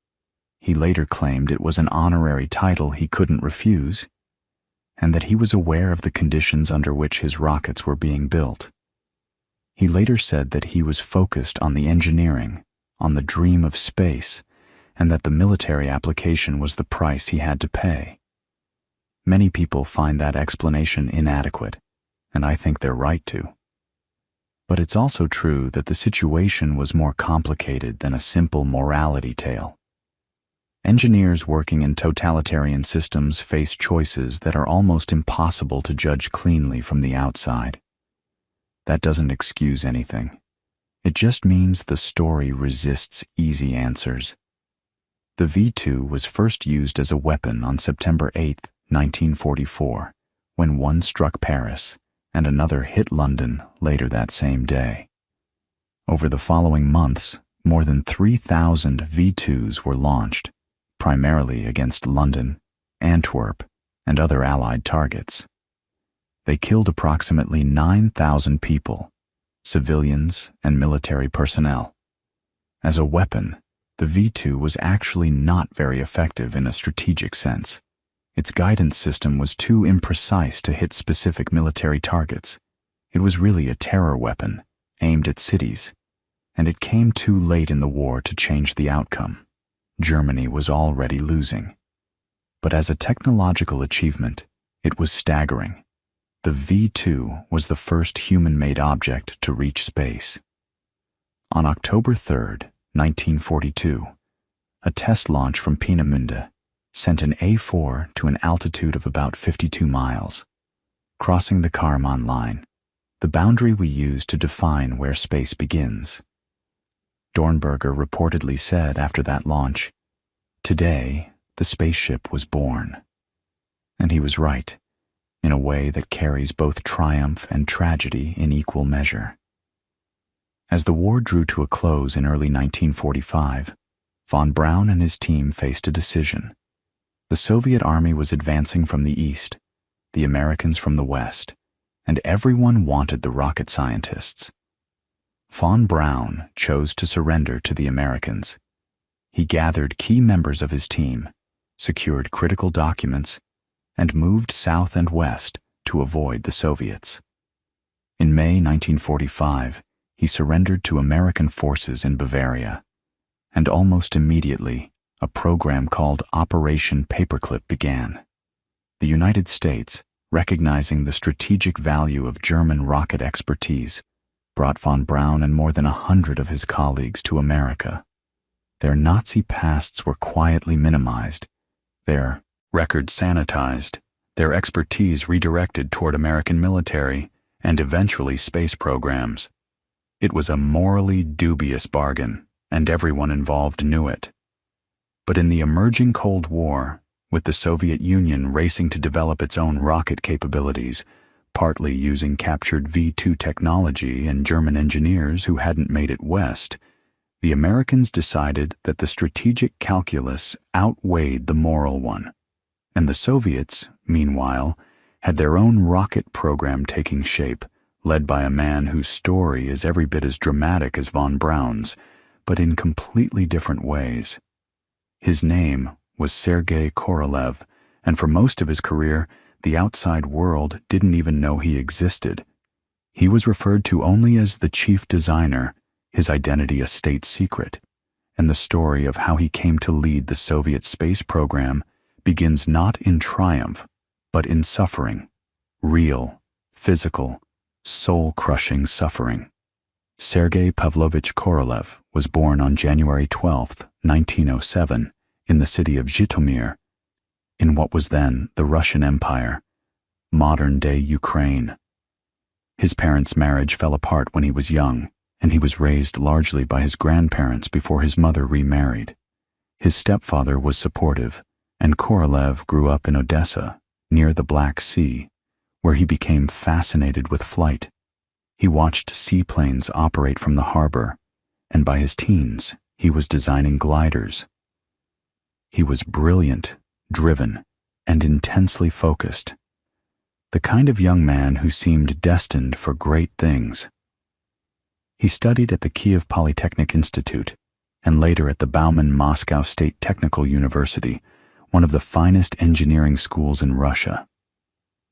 He later claimed it was an honorary title he couldn't refuse, and that he was aware of the conditions under which his rockets were being built. He later said that he was focused on the engineering, on the dream of space, and that the military application was the price he had to pay. Many people find that explanation inadequate, and I think they're right to. But it's also true that the situation was more complicated than a simple morality tale. Engineers working in totalitarian systems face choices that are almost impossible to judge cleanly from the outside. That doesn't excuse anything. It just means the story resists easy answers. The V-2 was first used as a weapon on September 8, 1944, when one struck Paris and another hit London later that same day. Over the following months, more than 3,000 V-2s were launched, primarily against London, Antwerp, and other Allied targets. They killed approximately 9,000 people, civilians and military personnel. As a weapon, the V-2 was actually not very effective in a strategic sense. Its guidance system was too imprecise to hit specific military targets. It was really a terror weapon, aimed at cities, and it came too late in the war to change the outcome. Germany was already losing. But as a technological achievement, it was staggering. The V-2 was the first human-made object to reach space. On October 3, 1942, a test launch from Peenemünde sent an A-4 to an altitude of about 52 miles, crossing the Kármán line, the boundary we use to define where space begins. Dornberger reportedly said after that launch, "Today, the spaceship was born." And he was right, in a way that carries both triumph and tragedy in equal measure. As the war drew to a close in early 1945, von Braun and his team faced a decision. The Soviet army was advancing from the east, the Americans from the west, and everyone wanted the rocket scientists. Von Braun chose to surrender to the Americans. He gathered key members of his team, secured critical documents, and moved south and west to avoid the Soviets. In May 1945, he surrendered to American forces in Bavaria, and almost immediately, a program called Operation Paperclip began. The United States, recognizing the strategic value of German rocket expertise, brought von Braun and more than 100 of his colleagues to America. Their Nazi pasts were quietly minimized, their records sanitized, their expertise redirected toward American military and eventually space programs. It was a morally dubious bargain, and everyone involved knew it. But in the emerging Cold War, with the Soviet Union racing to develop its own rocket capabilities, partly using captured V-2 technology and German engineers who hadn't made it west, The Americans decided that the strategic calculus outweighed the moral one, and the Soviets, meanwhile, had their own rocket program taking shape, led by a man whose story is every bit as dramatic as von Braun's, but in completely different ways. His name was Sergei Korolev, and for most of his career, the outside world didn't even know he existed. He was referred to only as the chief designer, his identity a state secret, and the story of how he came to lead the Soviet space program begins not in triumph, but in suffering, real, physical, soul-crushing suffering. Sergei Pavlovich Korolev was born on January 12, 1907, in the city of Zhytomyr, in what was then the Russian Empire, modern-day Ukraine. His parents' marriage fell apart when he was young, and he was raised largely by his grandparents before his mother remarried. His stepfather was supportive, and Korolev grew up in Odessa, near the Black Sea, where he became fascinated with flight. He watched seaplanes operate from the harbor, and by his teens, he was designing gliders. He was brilliant, driven, and intensely focused. The kind of young man who seemed destined for great things. He studied at the Kiev Polytechnic Institute, and later at the Bauman Moscow State Technical University, one of the finest engineering schools in Russia.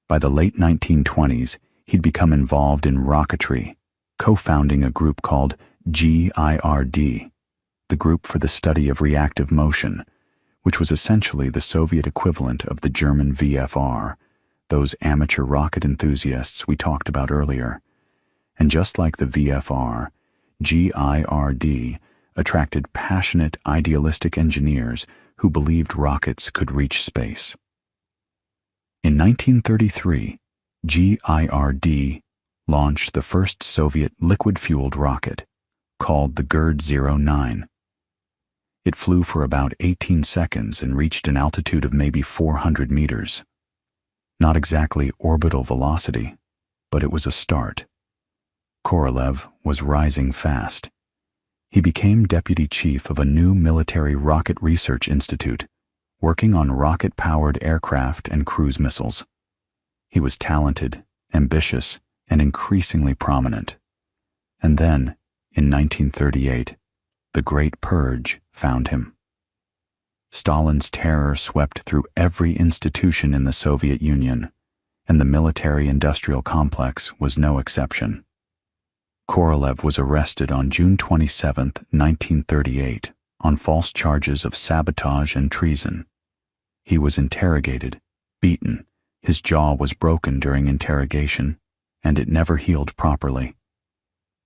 By the late 1920s, he'd become involved in rocketry, co-founding a group called GIRD, the Group for the Study of Reactive Motion, which was essentially the Soviet equivalent of the German VFR, those amateur rocket enthusiasts we talked about earlier. And just like the VFR, GIRD attracted passionate, idealistic engineers who believed rockets could reach space. In 1933, GIRD launched the first Soviet liquid-fueled rocket, called the GIRD-09. It flew for about 18 seconds and reached an altitude of maybe 400 meters. Not exactly orbital velocity, but it was a start. Korolev was rising fast. He became deputy chief of a new military rocket research institute, working on rocket-powered aircraft and cruise missiles. He was talented, ambitious, and increasingly prominent. And then, in 1938, the Great Purge found him. Stalin's terror swept through every institution in the Soviet Union, and the military-industrial complex was no exception. Korolev was arrested on June 27, 1938, on false charges of sabotage and treason. He was interrogated, beaten, his jaw was broken during interrogation, and it never healed properly.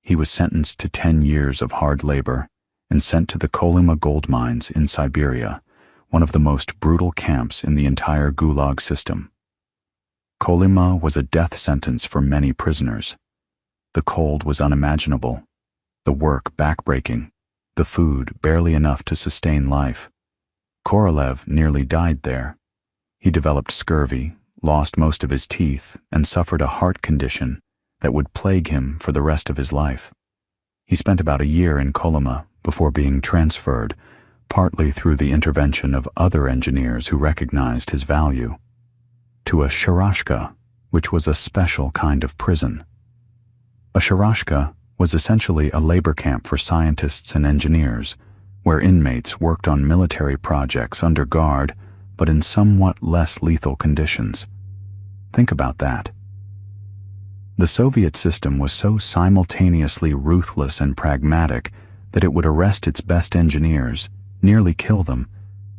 He was sentenced to 10 years of hard labor and sent to the Kolyma gold mines in Siberia, one of the most brutal camps in the entire Gulag system. Kolyma was a death sentence for many prisoners. The cold was unimaginable, the work backbreaking, the food barely enough to sustain life. Korolev nearly died there. He developed scurvy, lost most of his teeth, and suffered a heart condition that would plague him for the rest of his life. He spent about a year in Kolyma before being transferred, partly through the intervention of other engineers who recognized his value, to a sharashka, which was a special kind of prison. A sharashka was essentially a labor camp for scientists and engineers, where inmates worked on military projects under guard, but in somewhat less lethal conditions. Think about that. The Soviet system was so simultaneously ruthless and pragmatic that it would arrest its best engineers, nearly kill them,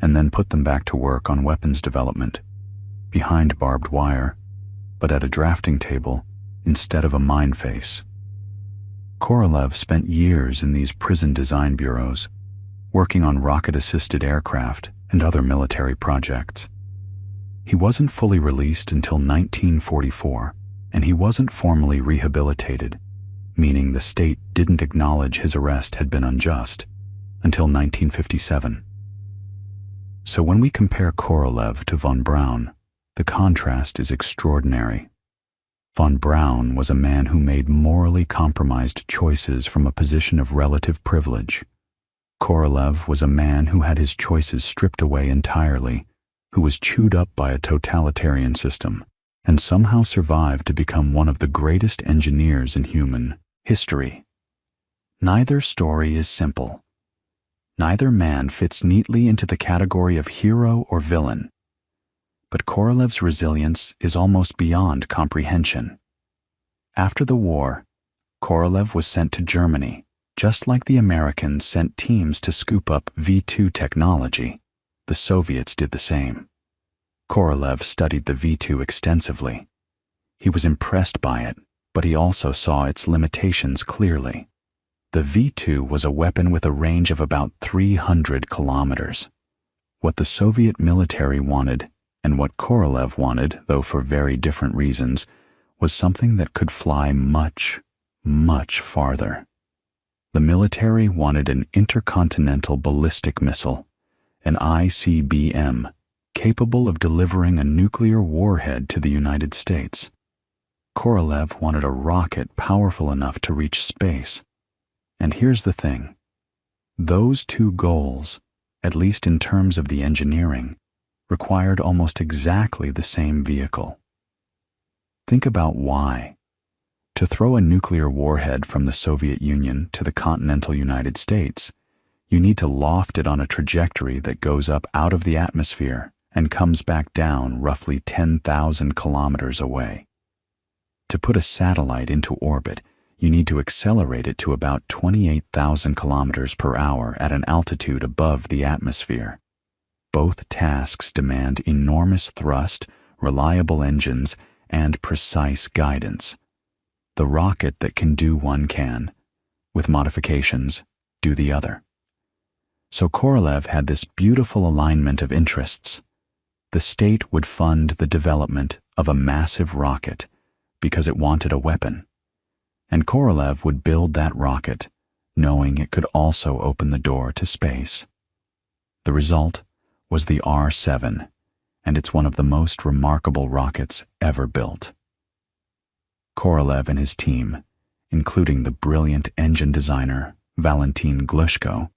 and then put them back to work on weapons development, behind barbed wire, but at a drafting table instead of a mine face. Korolev spent years in these prison design bureaus, working on rocket-assisted aircraft and other military projects. He wasn't fully released until 1944, and he wasn't formally rehabilitated, meaning the state didn't acknowledge his arrest had been unjust, until 1957. So when we compare Korolev to von Braun, the contrast is extraordinary. Von Braun was a man who made morally compromised choices from a position of relative privilege, Korolev was a man who had his choices stripped away entirely, who was chewed up by a totalitarian system, and somehow survived to become one of the greatest engineers in human history. Neither story is simple. Neither man fits neatly into the category of hero or villain. But Korolev's resilience is almost beyond comprehension. After the war, Korolev was sent to Germany, just like the Americans sent teams to scoop up V-2 technology. The Soviets did the same. Korolev studied the V-2 extensively. He was impressed by it, but he also saw its limitations clearly. The V-2 was a weapon with a range of about 300 kilometers. What the Soviet military wanted, and what Korolev wanted, though for very different reasons, was something that could fly much, much farther. The military wanted an intercontinental ballistic missile, an ICBM, capable of delivering a nuclear warhead to the United States. Korolev wanted a rocket powerful enough to reach space. And here's the thing. Those two goals, at least in terms of the engineering, required almost exactly the same vehicle. Think about why. To throw a nuclear warhead from the Soviet Union to the continental United States, you need to loft it on a trajectory that goes up out of the atmosphere and comes back down roughly 10,000 kilometers away. To put a satellite into orbit, you need to accelerate it to about 28,000 kilometers per hour at an altitude above the atmosphere. Both tasks demand enormous thrust, reliable engines, and precise guidance. The rocket that can do one can, with modifications, do the other. So Korolev had this beautiful alignment of interests. The state would fund the development of a massive rocket because it wanted a weapon. And Korolev would build that rocket, knowing it could also open the door to space. The result was the R-7, and it's one of the most remarkable rockets ever built. Korolev and his team, including the brilliant engine designer Valentin Glushko,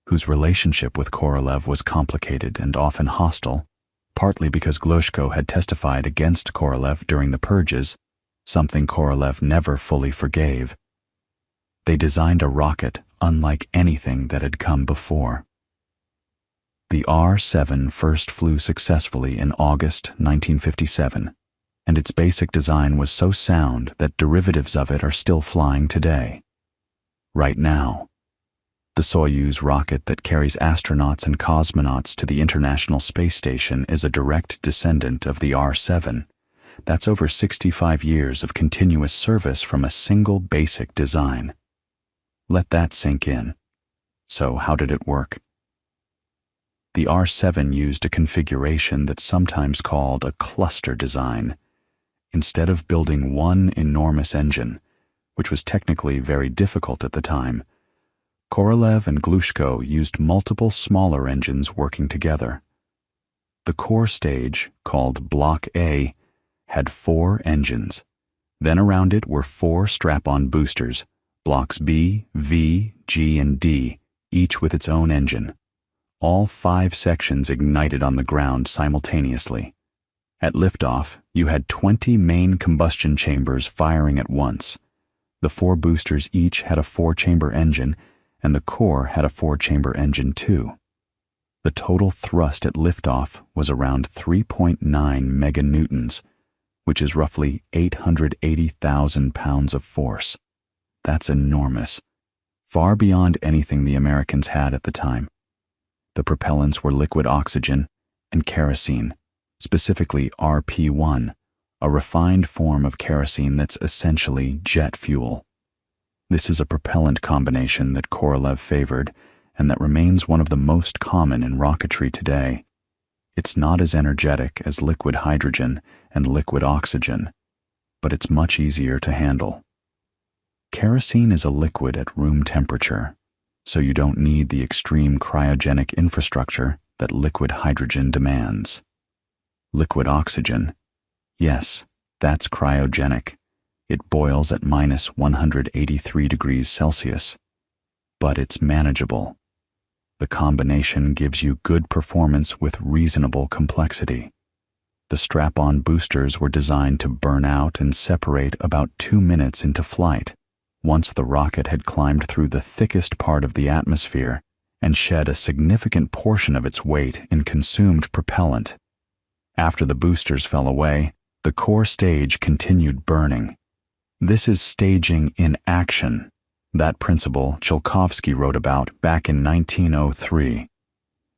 whose relationship with Korolev was complicated and often hostile, partly because Glushko had testified against Korolev during the purges, something Korolev never fully forgave. They designed a rocket unlike anything that had come before. The R-7 first flew successfully in August 1957, and its basic design was so sound that derivatives of it are still flying today. Right now, the Soyuz rocket that carries astronauts and cosmonauts to the International Space Station is a direct descendant of the R-7. That's over 65 years of continuous service from a single basic design. Let that sink in. So how did it work? The R-7 used a configuration that's sometimes called a cluster design. Instead of building one enormous engine, which was technically very difficult at the time, Korolev and Glushko used multiple smaller engines working together. The core stage, called Block A, had 4 engines. Then around it were 4 strap-on boosters, Blocks B, V, G, and D, each with its own engine. All 5 sections ignited on the ground simultaneously. At liftoff, you had 20 main combustion chambers firing at once. The 4 boosters each had a 4-chamber engine, and the core had a 4-chamber engine too. The total thrust at liftoff was around 3.9 meganewtons, which is roughly 880,000 pounds of force. That's enormous, far beyond anything the Americans had at the time. The propellants were liquid oxygen and kerosene, specifically RP1, a refined form of kerosene that's essentially jet fuel. This is a propellant combination that Korolev favored and that remains one of the most common in rocketry today. It's not as energetic as liquid hydrogen and liquid oxygen, but it's much easier to handle. Kerosene is a liquid at room temperature, so you don't need the extreme cryogenic infrastructure that liquid hydrogen demands. Liquid oxygen, yes, that's cryogenic. It boils at minus 183 degrees Celsius, but it's manageable. The combination gives you good performance with reasonable complexity. The strap-on boosters were designed to burn out and separate about 2 minutes into flight, once the rocket had climbed through the thickest part of the atmosphere and shed a significant portion of its weight in consumed propellant. After the boosters fell away, the core stage continued burning. This is staging in action. That principle Tsiolkovsky wrote about back in 1903.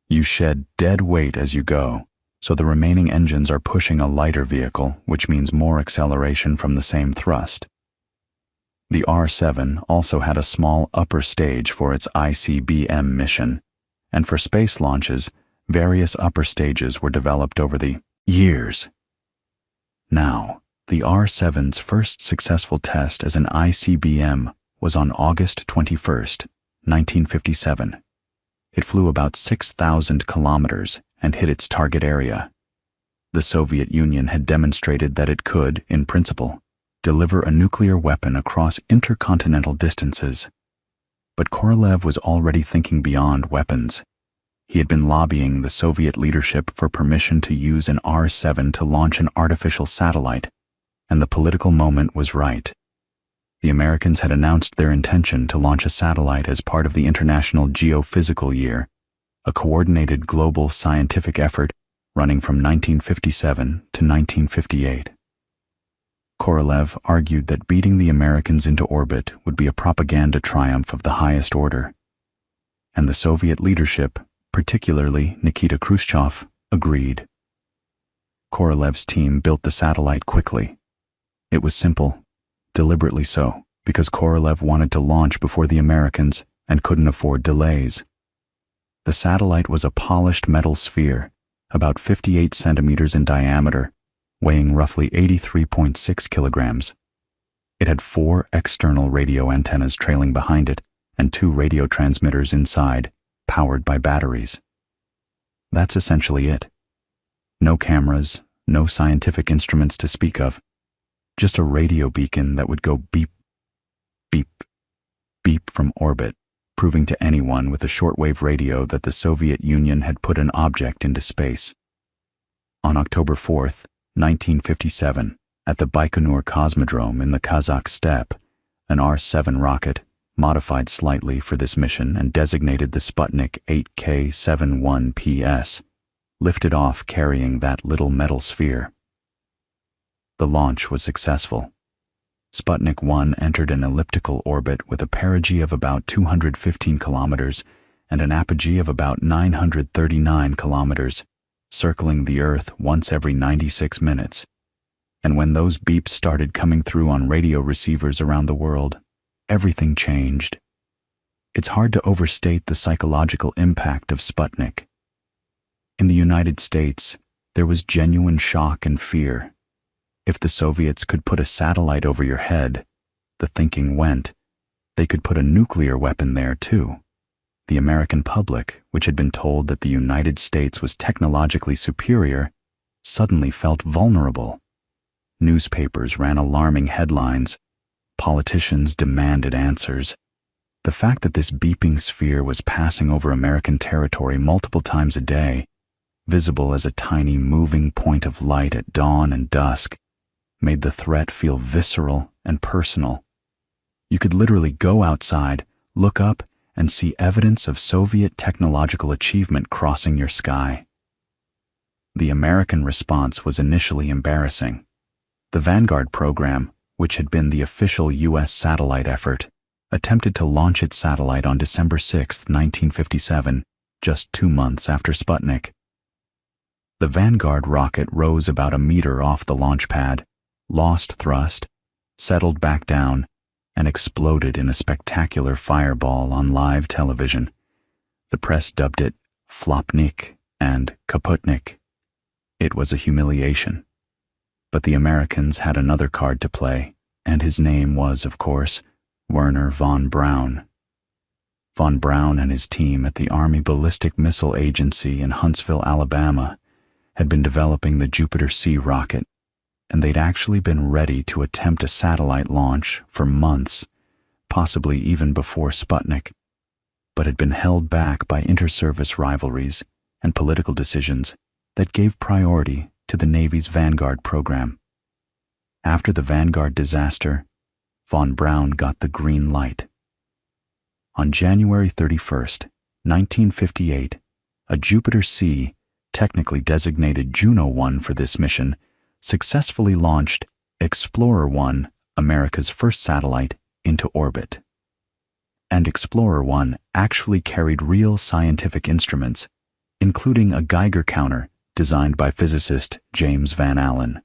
You shed dead weight as you go, so the remaining engines are pushing a lighter vehicle, which means more acceleration from the same thrust. The R-7 also had a small upper stage for its ICBM mission, and for space launches, various upper stages were developed over the years. Now, the R-7's first successful test as an ICBM was on August 21, 1957. It flew about 6,000 kilometers and hit its target area. The Soviet Union had demonstrated that it could, in principle, deliver a nuclear weapon across intercontinental distances. But Korolev was already thinking beyond weapons. He had been lobbying the Soviet leadership for permission to use an R-7 to launch an artificial satellite, and the political moment was right. The Americans had announced their intention to launch a satellite as part of the International Geophysical Year, a coordinated global scientific effort running from 1957 to 1958. Korolev argued that beating the Americans into orbit would be a propaganda triumph of the highest order. And the Soviet leadership, particularly Nikita Khrushchev, agreed. Korolev's team built the satellite quickly. It was simple, deliberately so, because Korolev wanted to launch before the Americans and couldn't afford delays. The satellite was a polished metal sphere, about 58 centimeters in diameter, weighing roughly 83.6 kilograms. It had 4 external radio antennas trailing behind it and 2 radio transmitters inside, powered by batteries. That's essentially it. No cameras, no scientific instruments to speak of, just a radio beacon that would go beep, beep, beep from orbit, proving to anyone with a shortwave radio that the Soviet Union had put an object into space. On October 4th, 1957, at the Baikonur Cosmodrome in the Kazakh steppe, an R-7 rocket, modified slightly for this mission and designated the Sputnik 8K71PS, lifted off carrying that little metal sphere. The launch was successful. Sputnik 1 entered an elliptical orbit with a perigee of about 215 kilometers and an apogee of about 939 kilometers, circling the Earth once every 96 minutes. And when those beeps started coming through on radio receivers around the world, everything changed. It's hard to overstate the psychological impact of Sputnik. In the United States, there was genuine shock and fear. If the Soviets could put a satellite over your head, the thinking went, they could put a nuclear weapon there too. The American public, which had been told that the United States was technologically superior, suddenly felt vulnerable. Newspapers ran alarming headlines. Politicians demanded answers. The fact that this beeping sphere was passing over American territory multiple times a day, visible as a tiny moving point of light at dawn and dusk, made the threat feel visceral and personal. You could literally go outside, look up, and see evidence of Soviet technological achievement crossing your sky. The American response was initially embarrassing. The Vanguard program, which had been the official U.S. satellite effort, attempted to launch its satellite on December 6, 1957, just 2 months after Sputnik. The Vanguard rocket rose about a meter off the launch pad, lost thrust, settled back down, and exploded in a spectacular fireball on live television. The press dubbed it Flopnik and Kaputnik. It was a humiliation. But the Americans had another card to play, and his name was, of course, Wernher von Braun. Von Braun and his team at the Army Ballistic Missile Agency in Huntsville, Alabama, had been developing the Jupiter C rocket, and they'd actually been ready to attempt a satellite launch for months, possibly even before Sputnik. but had been held back by inter-service rivalries and political decisions that gave priority to the Navy's Vanguard program. After the Vanguard disaster, von Braun got the green light. On January 31st, 1958, a Jupiter C, technically designated Juno 1 for this mission, successfully launched Explorer 1, America's first satellite, into orbit. And Explorer 1 actually carried real scientific instruments, including a Geiger counter designed by physicist James Van Allen.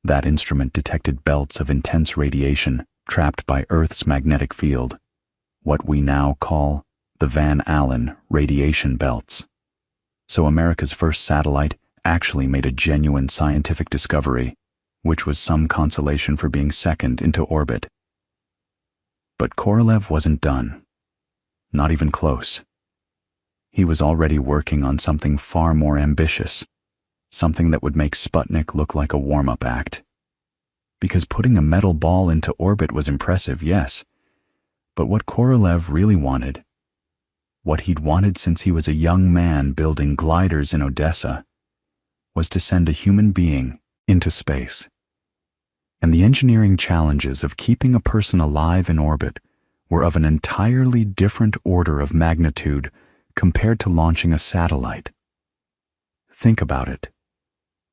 That instrument detected belts of intense radiation trapped by Earth's magnetic field, what we now call the Van Allen radiation belts. So America's first satellite actually made a genuine scientific discovery, which was some consolation for being second into orbit. But Korolev wasn't done. Not even close. He was already working on something far more ambitious, something that would make Sputnik look like a warm-up act. Because putting a metal ball into orbit was impressive, yes, but what Korolev really wanted, what he'd wanted since he was a young man building gliders in Odessa, was to send a human being into space. And the engineering challenges of keeping a person alive in orbit were of an entirely different order of magnitude compared to launching a satellite. Think about it.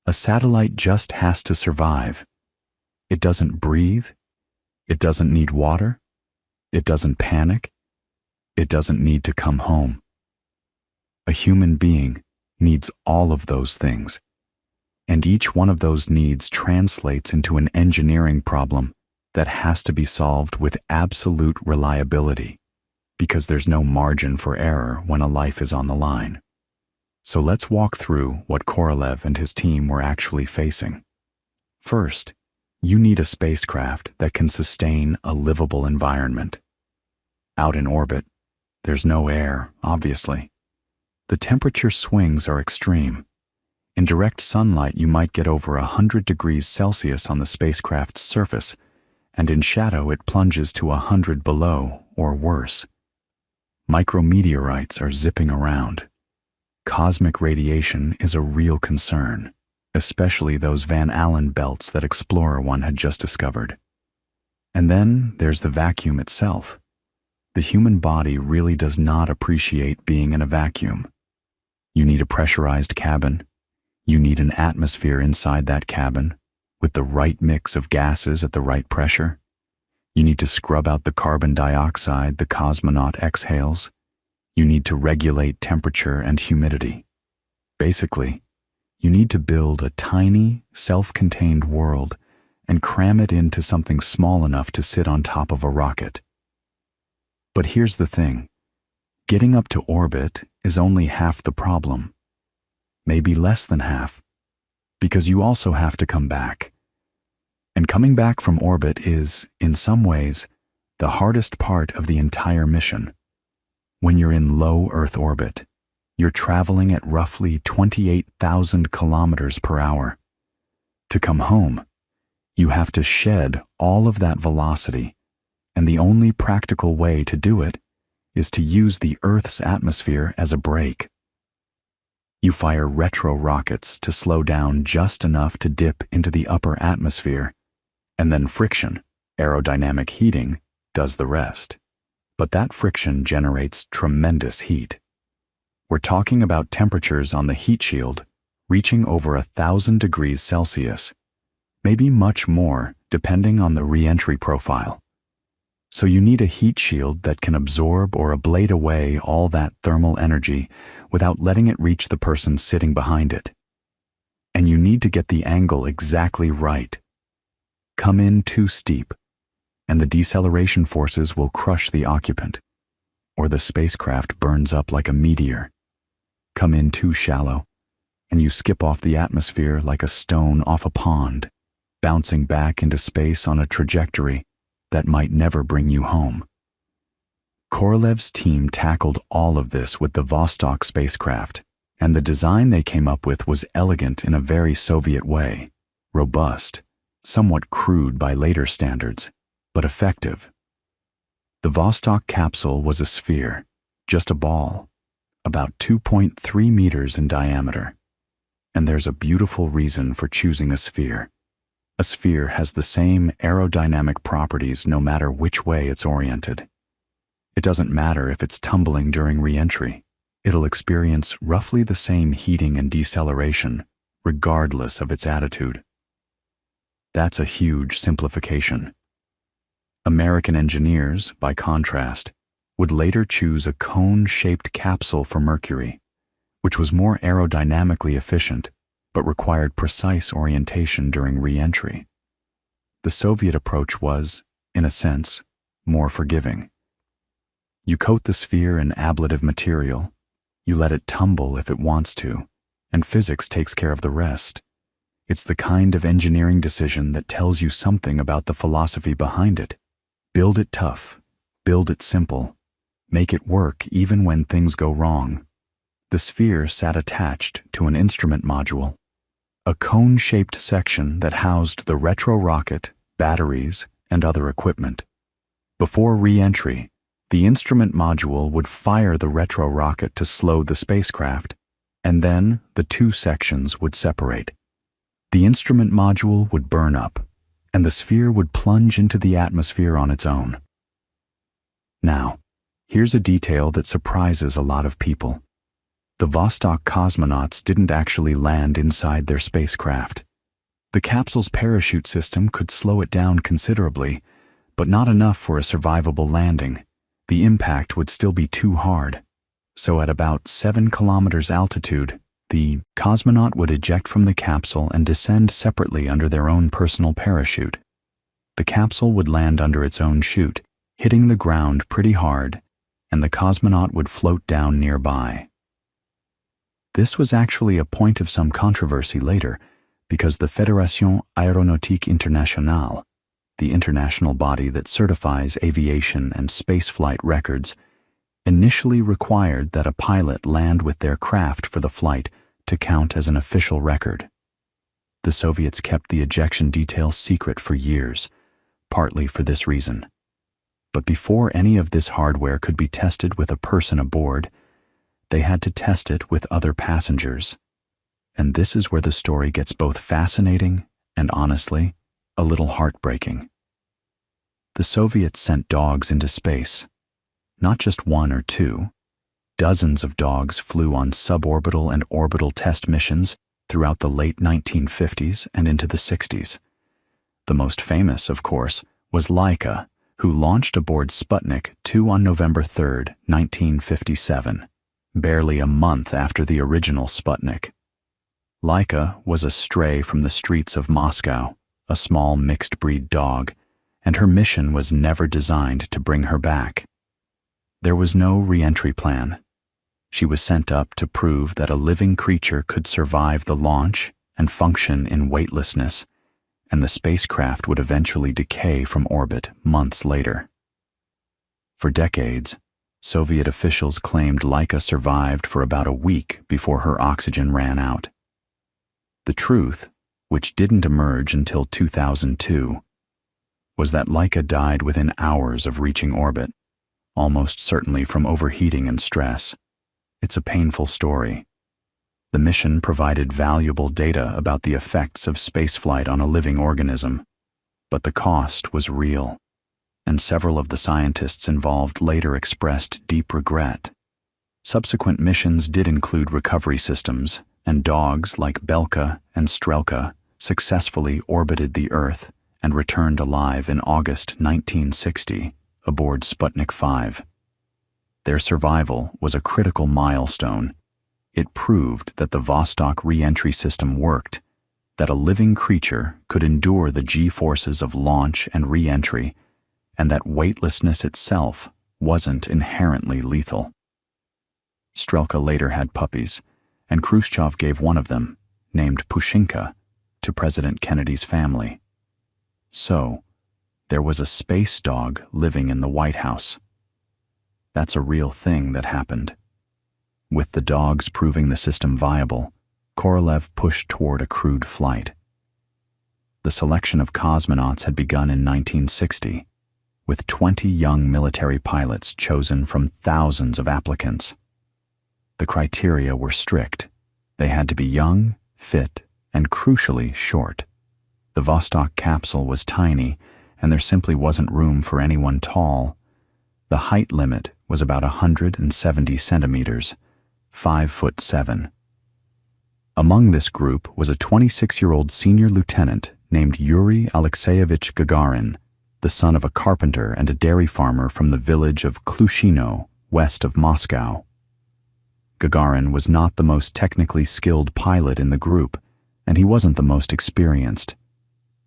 A satellite just has to survive. It doesn't breathe. It doesn't need water. It doesn't panic. It doesn't need to come home. A human being needs all of those things, and each one of those needs translates into an engineering problem that has to be solved with absolute reliability, because there's no margin for error when a life is on the line. So let's walk through what Korolev and his team were actually facing. First, you need a spacecraft that can sustain a livable environment. Out in orbit, there's no air, obviously. The temperature swings are extreme. In direct sunlight, you might get over 100 degrees Celsius on the spacecraft's surface, and in shadow it plunges to 100 below or worse. Micrometeorites are zipping around. Cosmic radiation is a real concern, especially those Van Allen belts that Explorer 1 had just discovered. And then there's the vacuum itself. The human body really does not appreciate being in a vacuum. You need a pressurized cabin. You need an atmosphere inside that cabin, with the right mix of gases at the right pressure. You need to scrub out the carbon dioxide the cosmonaut exhales. You need to regulate temperature and humidity. Basically, you need to build a tiny, self-contained world and cram it into something small enough to sit on top of a rocket. But here's the thing. Getting up to orbit is only half the problem. Maybe less than half, because you also have to come back. And coming back from orbit is, in some ways, the hardest part of the entire mission. When you're in low Earth orbit, you're traveling at roughly 28,000 kilometers per hour. To come home, you have to shed all of that velocity, and the only practical way to do it is to use the Earth's atmosphere as a brake. You fire retro rockets to slow down just enough to dip into the upper atmosphere, and then friction, aerodynamic heating, does the rest. But that friction generates tremendous heat. We're talking about temperatures on the heat shield reaching over 1,000 degrees Celsius, maybe much more depending on the re-entry profile. So you need a heat shield that can absorb or ablate away all that thermal energy without letting it reach the person sitting behind it. And you need to get the angle exactly right. Come in too steep, and the deceleration forces will crush the occupant, or the spacecraft burns up like a meteor. Come in too shallow, and you skip off the atmosphere like a stone off a pond, bouncing back into space on a trajectory that might never bring you home. Korolev's team tackled all of this with the Vostok spacecraft, and the design they came up with was elegant in a very Soviet way, robust, somewhat crude by later standards, but effective. The Vostok capsule was a sphere, Just a ball, about 2.3 meters in diameter. And there's a beautiful reason for choosing a sphere. A sphere has the same aerodynamic properties no matter which way it's oriented. It doesn't matter if it's tumbling during re-entry. It'll experience roughly the same heating and deceleration, regardless of its attitude. That's a huge simplification. American engineers, by contrast, would later choose a cone-shaped capsule for Mercury, which was more aerodynamically efficient, but required precise orientation during re-entry. The Soviet approach was, in a sense, more forgiving. You coat the sphere in ablative material, you let it tumble if it wants to, and physics takes care of the rest. It's the kind of engineering decision that tells you something about the philosophy behind it. Build it tough, build it simple, make it work even when things go wrong. The sphere sat attached to an instrument module, a cone-shaped section that housed the retro rocket, batteries, and other equipment. Before re-entry, the instrument module would fire the retro rocket to slow the spacecraft, and then the two sections would separate. The instrument module would burn up, and the sphere would plunge into the atmosphere on its own. Now, here's a detail that surprises a lot of people. The Vostok cosmonauts didn't actually land inside their spacecraft. The capsule's parachute system could slow it down considerably, but not enough for a survivable landing. The impact would still be too hard. So at about 7 kilometers altitude, the cosmonaut would eject from the capsule and descend separately under their own personal parachute. The capsule would land under its own chute, hitting the ground pretty hard, and the cosmonaut would float down nearby. This was actually a point of some controversy later, because the Fédération Aéronautique Internationale, the international body that certifies aviation and spaceflight records, initially required that a pilot land with their craft for the flight to count as an official record. The Soviets kept the ejection details secret for years, partly for this reason. But before any of this hardware could be tested with a person aboard, they had to test it with other passengers. And this is where the story gets both fascinating and, honestly, a little heartbreaking. The Soviets sent dogs into space. Not just one or two. Dozens of dogs flew on suborbital and orbital test missions throughout the late 1950s and into the 60s. The most famous, of course, was Laika, who launched aboard Sputnik 2 on November 3, 1957, barely a month after the original Sputnik. Laika was a stray from the streets of Moscow, a small mixed-breed dog, and her mission was never designed to bring her back. There was no re-entry plan. She was sent up to prove that a living creature could survive the launch and function in weightlessness, and the spacecraft would eventually decay from orbit months later. For decades, Soviet officials claimed Laika survived for about a week before her oxygen ran out. The truth, which didn't emerge until 2002, was that Laika died within hours of reaching orbit, almost certainly from overheating and stress. It's a painful story. The mission provided valuable data about the effects of spaceflight on a living organism, but the cost was real, and several of the scientists involved later expressed deep regret. Subsequent missions did include recovery systems, and dogs like Belka and Strelka successfully orbited the Earth and returned alive in August 1960 aboard Sputnik 5. Their survival was a critical milestone. It proved that the Vostok re-entry system worked, that a living creature could endure the G-forces of launch and re-entry, and that weightlessness itself wasn't inherently lethal. Strelka later had puppies, and Khrushchev gave one of them, named Pushinka, to President Kennedy's family. So, there was a space dog living in the White House. That's a real thing that happened. With the dogs proving the system viable, Korolev pushed toward a crewed flight. The selection of cosmonauts had begun in 1960. with 20 young military pilots chosen from thousands of applicants. The criteria were strict. They had to be young, fit, and crucially short. The Vostok capsule was tiny, and there simply wasn't room for anyone tall. The height limit was about 170 centimeters, 5'7". Among this group was a 26-year-old senior lieutenant named Yuri Alexeyevich Gagarin, the son of a carpenter and a dairy farmer from the village of Klushino, west of Moscow. Gagarin was not the most technically skilled pilot in the group, and he wasn't the most experienced.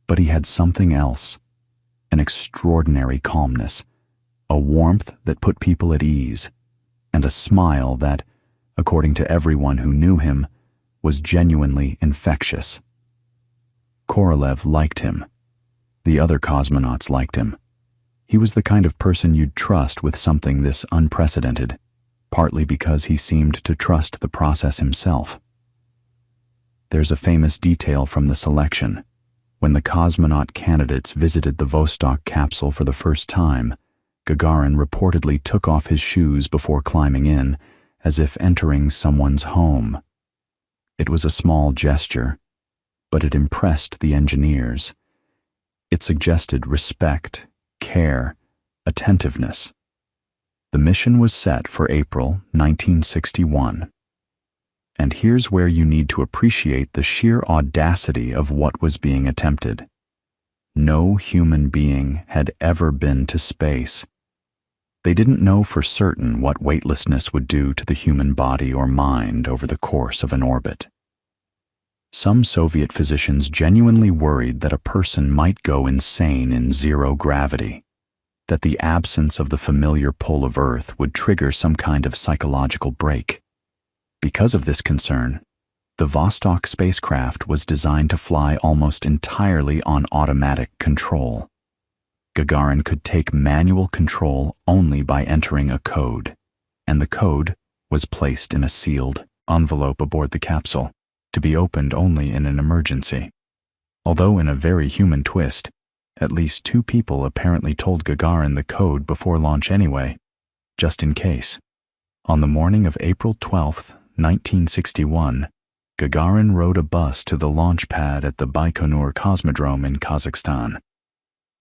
But he had something else, an extraordinary calmness, a warmth that put people at ease, and a smile that, according to everyone who knew him, was genuinely infectious. Korolev liked him. The other cosmonauts liked him. He was the kind of person you'd trust with something this unprecedented, partly because he seemed to trust the process himself. There's a famous detail from the selection. When the cosmonaut candidates visited the Vostok capsule for the first time, Gagarin reportedly took off his shoes before climbing in, as if entering someone's home. It was a small gesture, but it impressed the engineers. It suggested respect, care, attentiveness. The mission was set for April 1961. And here's where you need to appreciate the sheer audacity of what was being attempted. No human being had ever been to space. They didn't know for certain what weightlessness would do to the human body or mind over the course of an orbit. Some Soviet physicians genuinely worried that a person might go insane in zero gravity, that the absence of the familiar pull of Earth would trigger some kind of psychological break. Because of this concern, the Vostok spacecraft was designed to fly almost entirely on automatic control. Gagarin could take manual control only by entering a code, and the code was placed in a sealed envelope aboard the capsule, to be opened only in an emergency. Although in a very human twist, at least 2 people apparently told Gagarin the code before launch anyway, just in case. On the morning of April 12, 1961, Gagarin rode a bus to the launch pad at the Baikonur Cosmodrome in Kazakhstan.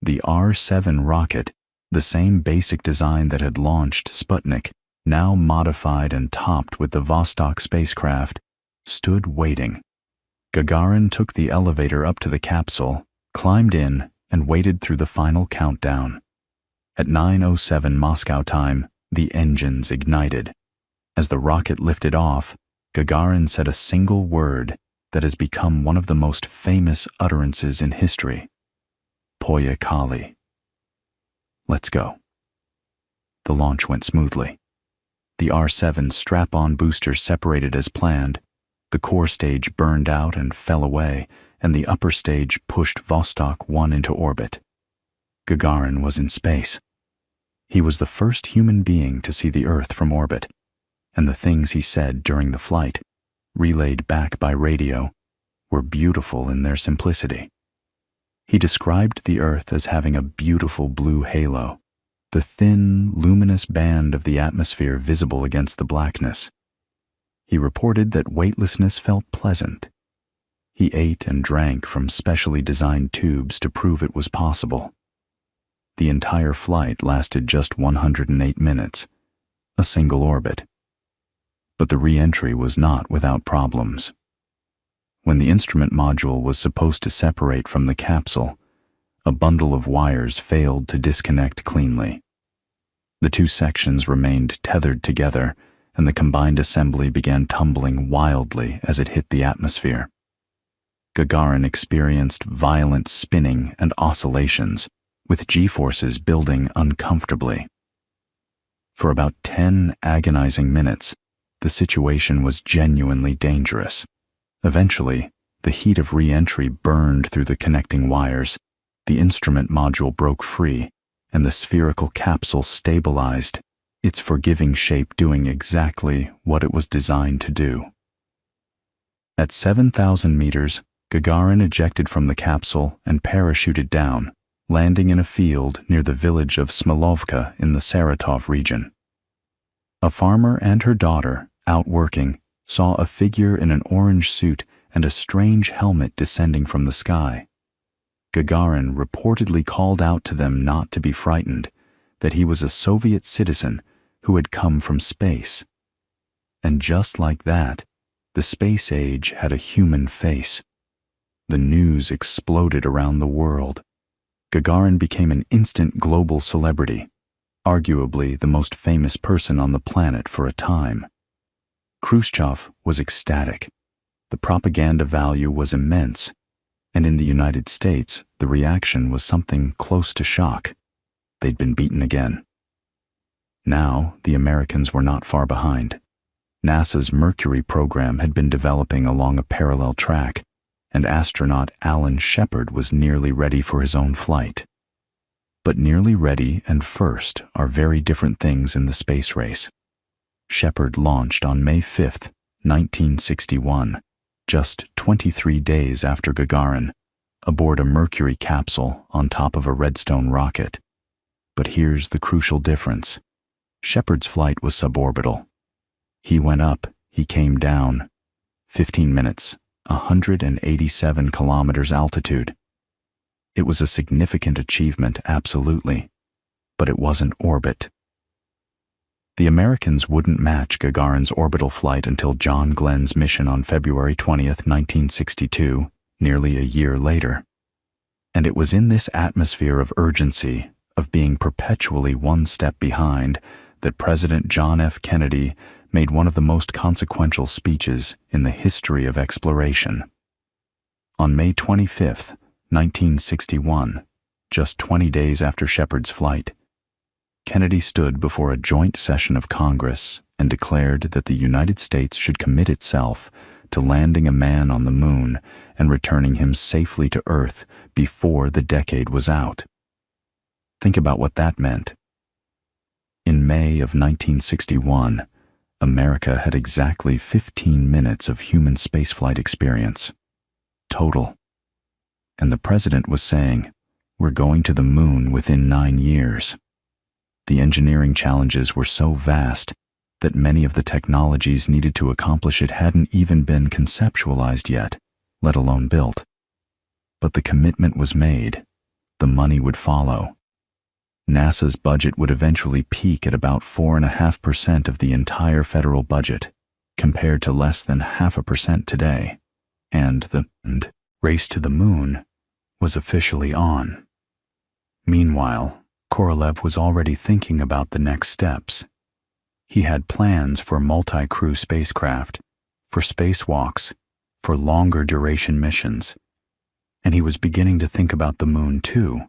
The R-7 rocket, the same basic design that had launched Sputnik, now modified and topped with the Vostok spacecraft, stood waiting. Gagarin took the elevator up to the capsule, climbed in, and waited through the final countdown. At 9:07 Moscow time, the engines ignited. As the rocket lifted off, Gagarin said a single word that has become one of the most famous utterances in history. Poyakali. Let's go. The launch went smoothly. The R-7 strap-on boosters separated as planned. The core stage burned out and fell away, and the upper stage pushed Vostok 1 into orbit. Gagarin was in space. He was the first human being to see the Earth from orbit, and the things he said during the flight, relayed back by radio, were beautiful in their simplicity. He described the Earth as having a beautiful blue halo, the thin, luminous band of the atmosphere visible against the blackness. He reported that weightlessness felt pleasant. He ate and drank from specially designed tubes to prove it was possible. The entire flight lasted just 108 minutes, a single orbit. But the re-entry was not without problems. When the instrument module was supposed to separate from the capsule, a bundle of wires failed to disconnect cleanly. The 2 sections remained tethered together, and the combined assembly began tumbling wildly as it hit the atmosphere. Gagarin experienced violent spinning and oscillations, with G-forces building uncomfortably. For about 10 agonizing minutes, the situation was genuinely dangerous. Eventually, the heat of re-entry burned through the connecting wires, the instrument module broke free, and the spherical capsule stabilized, its forgiving shape doing exactly what it was designed to do. At 7,000 meters, Gagarin ejected from the capsule and parachuted down, landing in a field near the village of Smilovka in the Saratov region. A farmer and her daughter, out working, saw a figure in an orange suit and a strange helmet descending from the sky. Gagarin reportedly called out to them not to be frightened, that he was a Soviet citizen who had come from space. And just like that, the space age had a human face. The news exploded around the world. Gagarin became an instant global celebrity, arguably the most famous person on the planet for a time. Khrushchev was ecstatic. The propaganda value was immense, and in the United States, the reaction was something close to shock. They'd been beaten again. Now, the Americans were not far behind. NASA's Mercury program had been developing along a parallel track, and astronaut Alan Shepard was nearly ready for his own flight. But nearly ready and first are very different things in the space race. Shepard launched on May 5, 1961, just 23 days after Gagarin, aboard a Mercury capsule on top of a Redstone rocket. But here's the crucial difference. Shepard's flight was suborbital. He went up, he came down. 15 minutes, 187 kilometers altitude. It was a significant achievement, absolutely, but it wasn't orbit. The Americans wouldn't match Gagarin's orbital flight until John Glenn's mission on February 20, 1962, nearly a year later. And it was in this atmosphere of urgency, of being perpetually one step behind, that President John F. Kennedy made one of the most consequential speeches in the history of exploration. On May 25, 1961, just 20 days after Shepard's flight, Kennedy stood before a joint session of Congress and declared that the United States should commit itself to landing a man on the moon and returning him safely to Earth before the decade was out. Think about what that meant. In May of 1961, America had exactly 15 minutes of human spaceflight experience. Total. And the president was saying, we're going to the moon within 9 years. The engineering challenges were so vast that many of the technologies needed to accomplish it hadn't even been conceptualized yet, let alone built. But the commitment was made. The money would follow. NASA's budget would eventually peak at about 4.5% of the entire federal budget, compared to less than 0.5% today, and the race to the moon was officially on. Meanwhile, Korolev was already thinking about the next steps. He had plans for multi-crew spacecraft, for spacewalks, for longer duration missions, and he was beginning to think about the moon too,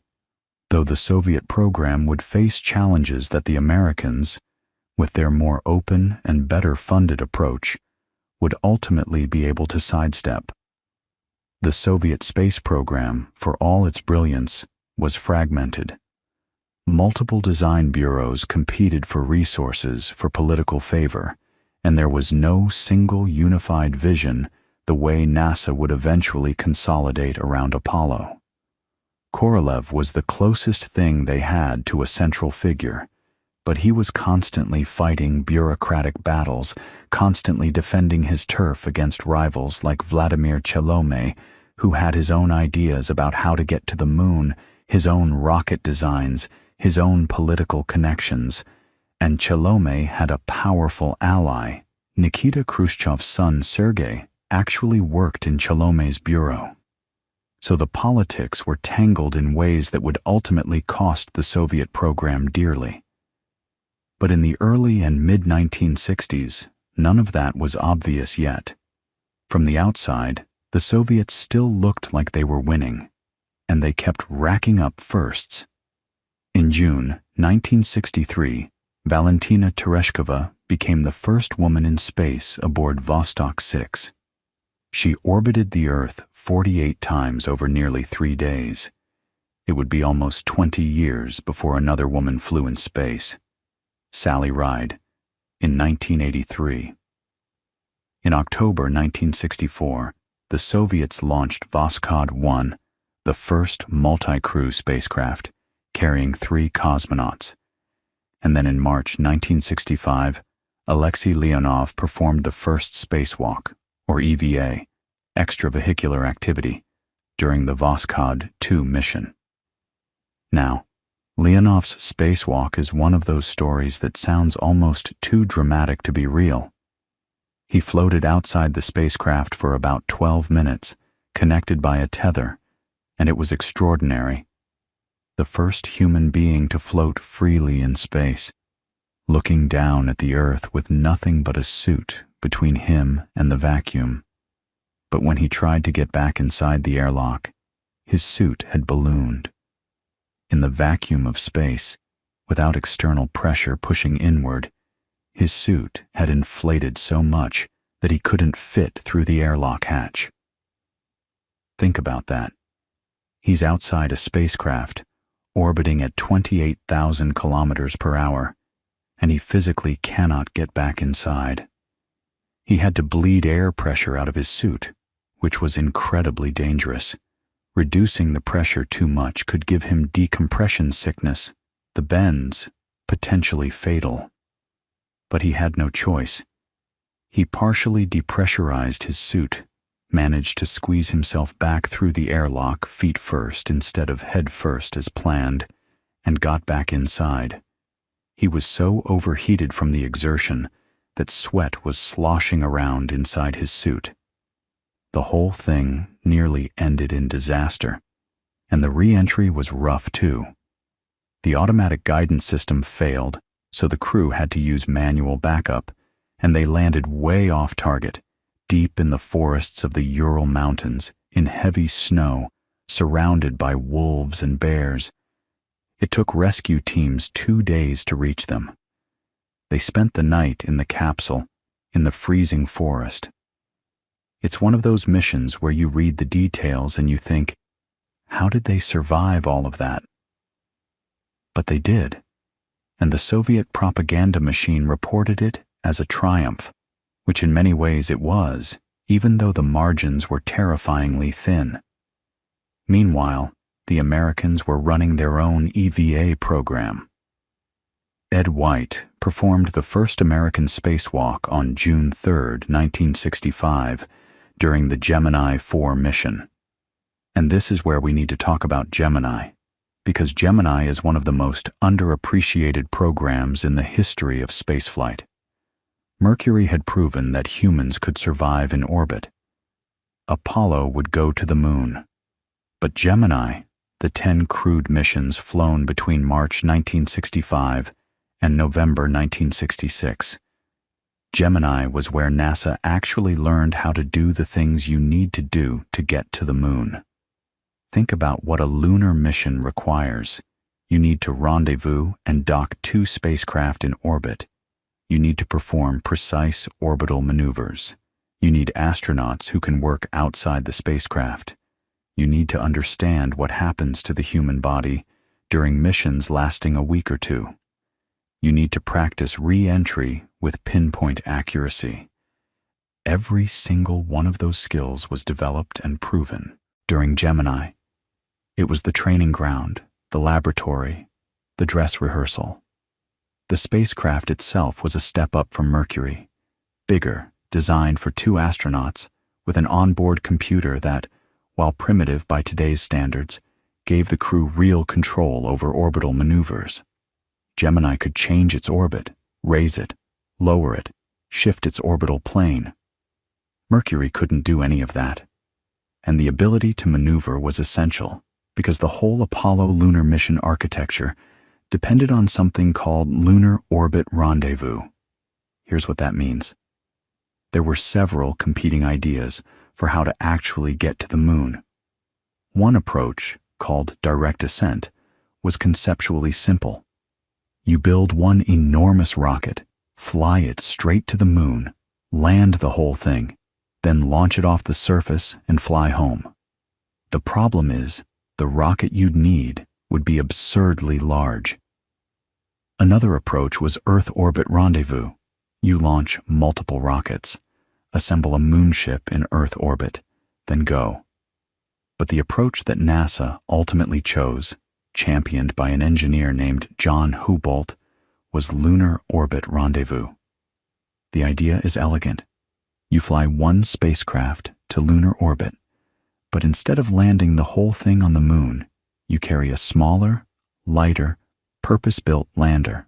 though the Soviet program would face challenges that the Americans, with their more open and better funded approach, would ultimately be able to sidestep. The Soviet space program, for all its brilliance, was fragmented. Multiple design bureaus competed for resources, for political favor, and there was no single unified vision the way NASA would eventually consolidate around Apollo. Korolev was the closest thing they had to a central figure, but he was constantly fighting bureaucratic battles, constantly defending his turf against rivals like Vladimir Tsiolkovsky, who had his own ideas about how to get to the moon, his own rocket designs, his own political connections, and Tsiolkovsky had a powerful ally. Nikita Khrushchev's son Sergei actually worked in Tsiolkovsky's bureau. So the politics were tangled in ways that would ultimately cost the Soviet program dearly. But in the early and mid-1960s, none of that was obvious yet. From the outside, the Soviets still looked like they were winning, and they kept racking up firsts. In June 1963, Valentina Tereshkova became the first woman in space aboard Vostok 6. She orbited the Earth 48 times over nearly 3 days. It would be almost 20 years before another woman flew in space. Sally Ride, in 1983. In October 1964, the Soviets launched Voskhod 1, the first multi-crew spacecraft carrying 3 cosmonauts. And then in March 1965, Alexei Leonov performed the first spacewalk, or EVA, extravehicular activity, during the Voskhod 2 mission. Now, Leonov's spacewalk is one of those stories that sounds almost too dramatic to be real. He floated outside the spacecraft for about 12 minutes, connected by a tether, and it was extraordinary. The first human being to float freely in space, looking down at the Earth with nothing but a suit between him and the vacuum. But when he tried to get back inside the airlock, his suit had ballooned. In the vacuum of space, without external pressure pushing inward, his suit had inflated so much that he couldn't fit through the airlock hatch. Think about that. He's outside a spacecraft, orbiting at 28,000 kilometers per hour, and he physically cannot get back inside. He had to bleed air pressure out of his suit, which was incredibly dangerous. Reducing the pressure too much could give him decompression sickness, the bends, potentially fatal. But he had no choice. He partially depressurized his suit, managed to squeeze himself back through the airlock feet first instead of head first as planned, and got back inside. He was so overheated from the exertion that sweat was sloshing around inside his suit. The whole thing nearly ended in disaster, and the re-entry was rough too. The automatic guidance system failed, so the crew had to use manual backup, and they landed way off target, deep in the forests of the Ural Mountains, in heavy snow, surrounded by wolves and bears. It took rescue teams 2 days to reach them. They spent the night in the capsule, in the freezing forest. It's one of those missions where you read the details and you think, how did they survive all of that? But they did, and the Soviet propaganda machine reported it as a triumph, which in many ways it was, even though the margins were terrifyingly thin. Meanwhile, the Americans were running their own EVA program. Ed White performed the first American spacewalk on June 3, 1965, during the Gemini 4 mission. And this is where we need to talk about Gemini, because Gemini is one of the most underappreciated programs in the history of spaceflight. Mercury had proven that humans could survive in orbit. Apollo would go to the moon. But Gemini, the 10 crewed missions flown between March 1965 and November 1966, Gemini was where NASA actually learned how to do the things you need to do to get to the moon. Think about what a lunar mission requires. You need to rendezvous and dock 2 spacecraft in orbit. You need to perform precise orbital maneuvers. You need astronauts who can work outside the spacecraft. You need to understand what happens to the human body during missions lasting a week or 2. You need to practice re-entry with pinpoint accuracy. Every single one of those skills was developed and proven during Gemini. It was the training ground, the laboratory, the dress rehearsal. The spacecraft itself was a step up from Mercury, bigger, designed for 2 astronauts, with an onboard computer that, while primitive by today's standards, gave the crew real control over orbital maneuvers. Gemini could change its orbit, raise it, lower it, shift its orbital plane. Mercury couldn't do any of that. And the ability to maneuver was essential because the whole Apollo lunar mission architecture depended on something called lunar orbit rendezvous. Here's what that means. There were several competing ideas for how to actually get to the moon. One approach, called direct ascent, was conceptually simple. You build one enormous rocket, fly it straight to the moon, land the whole thing, then launch it off the surface and fly home. The problem is, the rocket you'd need would be absurdly large. Another approach was Earth orbit rendezvous. You launch multiple rockets, assemble a moonship in Earth orbit, then go. But the approach that NASA ultimately chose, championed by an engineer named John Houbolt, was lunar orbit rendezvous. The idea is elegant. You fly one spacecraft to lunar orbit, but instead of landing the whole thing on the moon, you carry a smaller, lighter, purpose-built lander.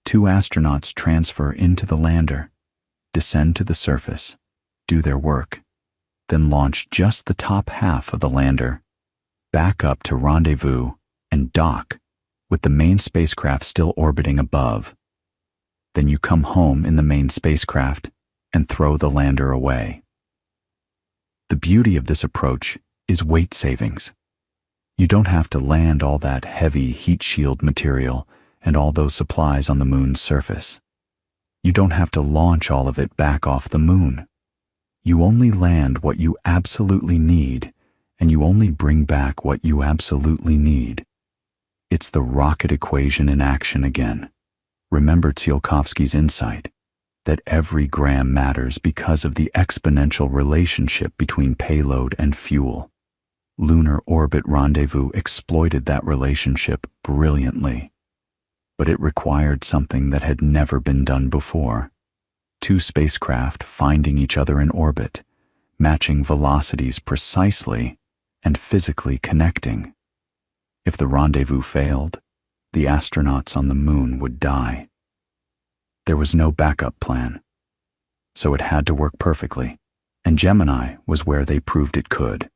2 astronauts transfer into the lander, descend to the surface, do their work, then launch just the top half of the lander, back up to rendezvous, and dock, with the main spacecraft still orbiting above. Then you come home in the main spacecraft and throw the lander away. The beauty of this approach is weight savings. You don't have to land all that heavy heat shield material and all those supplies on the moon's surface. You don't have to launch all of it back off the moon. You only land what you absolutely need, and you only bring back what you absolutely need. It's the rocket equation in action again. Remember Tsiolkovsky's insight that every gram matters because of the exponential relationship between payload and fuel. Lunar orbit rendezvous exploited that relationship brilliantly. But it required something that had never been done before. 2 spacecraft finding each other in orbit, matching velocities precisely, and physically connecting. If the rendezvous failed, the astronauts on the moon would die. There was no backup plan, so it had to work perfectly, and Gemini was where they proved it could.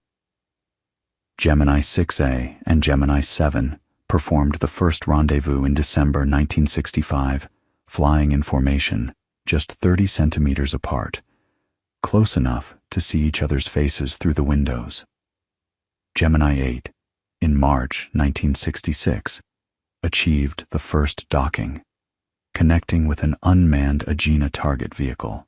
Gemini 6A and Gemini 7 performed the first rendezvous in December 1965, flying in formation, just 30 centimeters apart, close enough to see each other's faces through the windows. Gemini 8, in March 1966, achieved the first docking, connecting with an unmanned Agena target vehicle.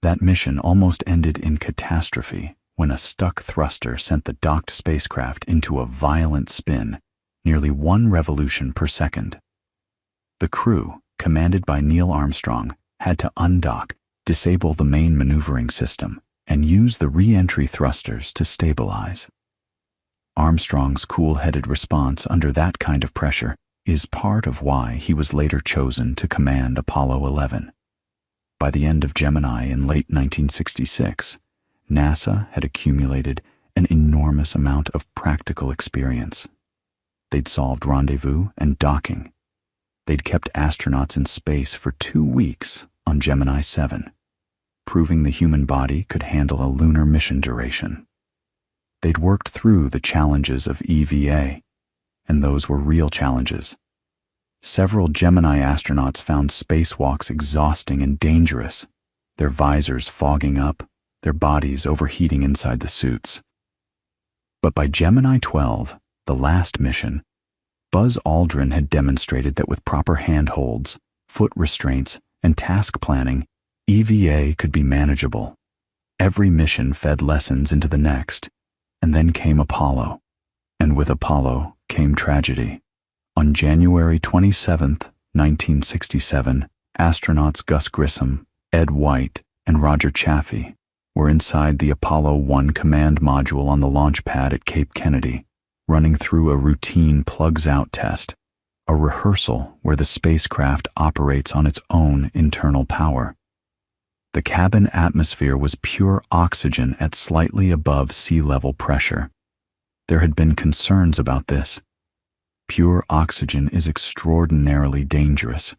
That mission almost ended in catastrophe when a stuck thruster sent the docked spacecraft into a violent spin, nearly 1 revolution per second. The crew, commanded by Neil Armstrong, had to undock, disable the main maneuvering system, and use the re-entry thrusters to stabilize. Armstrong's cool-headed response under that kind of pressure is part of why he was later chosen to command Apollo 11. By the end of Gemini in late 1966, NASA had accumulated an enormous amount of practical experience. They'd solved rendezvous and docking. They'd kept astronauts in space for 2 weeks on Gemini 7, proving the human body could handle a lunar mission duration. They'd worked through the challenges of EVA, and those were real challenges. Several Gemini astronauts found spacewalks exhausting and dangerous, their visors fogging up, their bodies overheating inside the suits. But by Gemini 12, the last mission, Buzz Aldrin had demonstrated that with proper handholds, foot restraints, and task planning, EVA could be manageable. Every mission fed lessons into the next, and then came Apollo. And with Apollo came tragedy. On January 27, 1967, astronauts Gus Grissom, Ed White, and Roger Chaffee were inside the Apollo 1 command module on the launch pad at Cape Kennedy, running through a routine plugs-out test, a rehearsal where the spacecraft operates on its own internal power. The cabin atmosphere was pure oxygen at slightly above sea level pressure. There had been concerns about this. Pure oxygen is extraordinarily dangerous.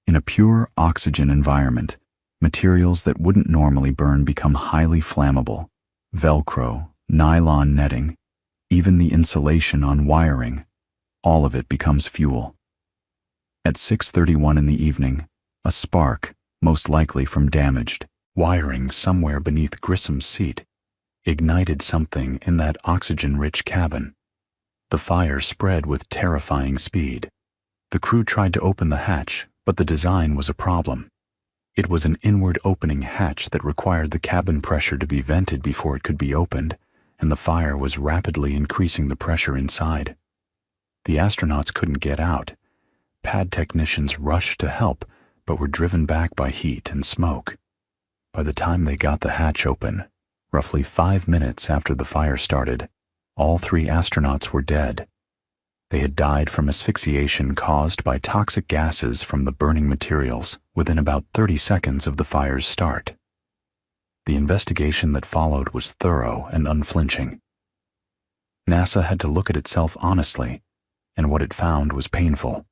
In a pure oxygen environment, materials that wouldn't normally burn become highly flammable. Velcro, nylon netting, even the insulation on wiring, all of it becomes fuel. At 6:31 in the evening, a spark, most likely from damaged wiring somewhere beneath Grissom's seat, ignited something in that oxygen-rich cabin. The fire spread with terrifying speed. The crew tried to open the hatch, but the design was a problem. It was an inward opening hatch that required the cabin pressure to be vented before it could be opened, and the fire was rapidly increasing the pressure inside. The astronauts couldn't get out. Pad technicians rushed to help, but were driven back by heat and smoke. By the time they got the hatch open, roughly 5 minutes after the fire started, All 3 astronauts were dead. They had died from asphyxiation caused by toxic gases from the burning materials within about 30 seconds of the fire's start. The investigation that followed was thorough and unflinching. NASA had to look at itself honestly, and what it found was painful.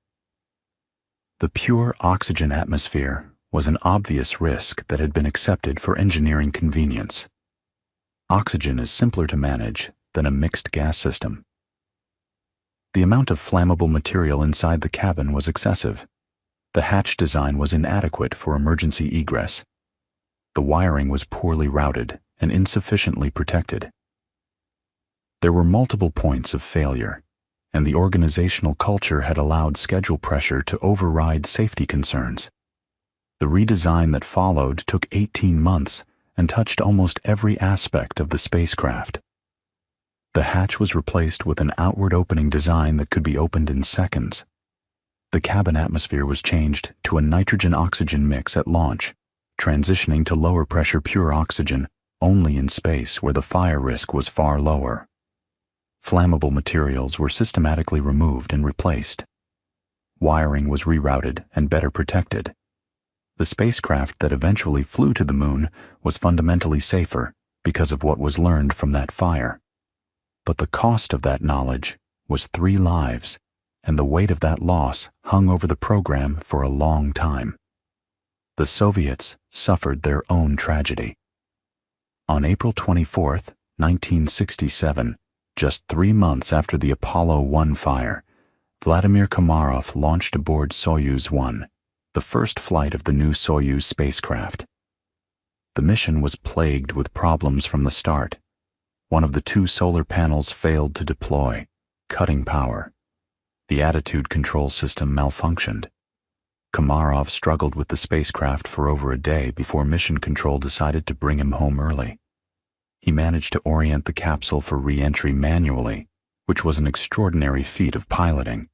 The pure oxygen atmosphere was an obvious risk that had been accepted for engineering convenience. Oxygen is simpler to manage than a mixed gas system. The amount of flammable material inside the cabin was excessive. The hatch design was inadequate for emergency egress. The wiring was poorly routed and insufficiently protected. There were multiple points of failure, and the organizational culture had allowed schedule pressure to override safety concerns. The redesign that followed took 18 months and touched almost every aspect of the spacecraft. The hatch was replaced with an outward opening design that could be opened in seconds. The cabin atmosphere was changed to a nitrogen-oxygen mix at launch, transitioning to lower pressure pure oxygen only in space where the fire risk was far lower. Flammable materials were systematically removed and replaced. Wiring was rerouted and better protected. The spacecraft that eventually flew to the moon was fundamentally safer because of what was learned from that fire. But the cost of that knowledge was 3 lives, and the weight of that loss hung over the program for a long time. The Soviets suffered their own tragedy. On April 24, 1967, just 3 months after the Apollo 1 fire, Vladimir Komarov launched aboard Soyuz 1, the first flight of the new Soyuz spacecraft. The mission was plagued with problems from the start. One of the 2 solar panels failed to deploy, cutting power. The attitude control system malfunctioned. Komarov struggled with the spacecraft for over a day before Mission Control decided to bring him home early. He managed to orient the capsule for re-entry manually, which was an extraordinary feat of piloting.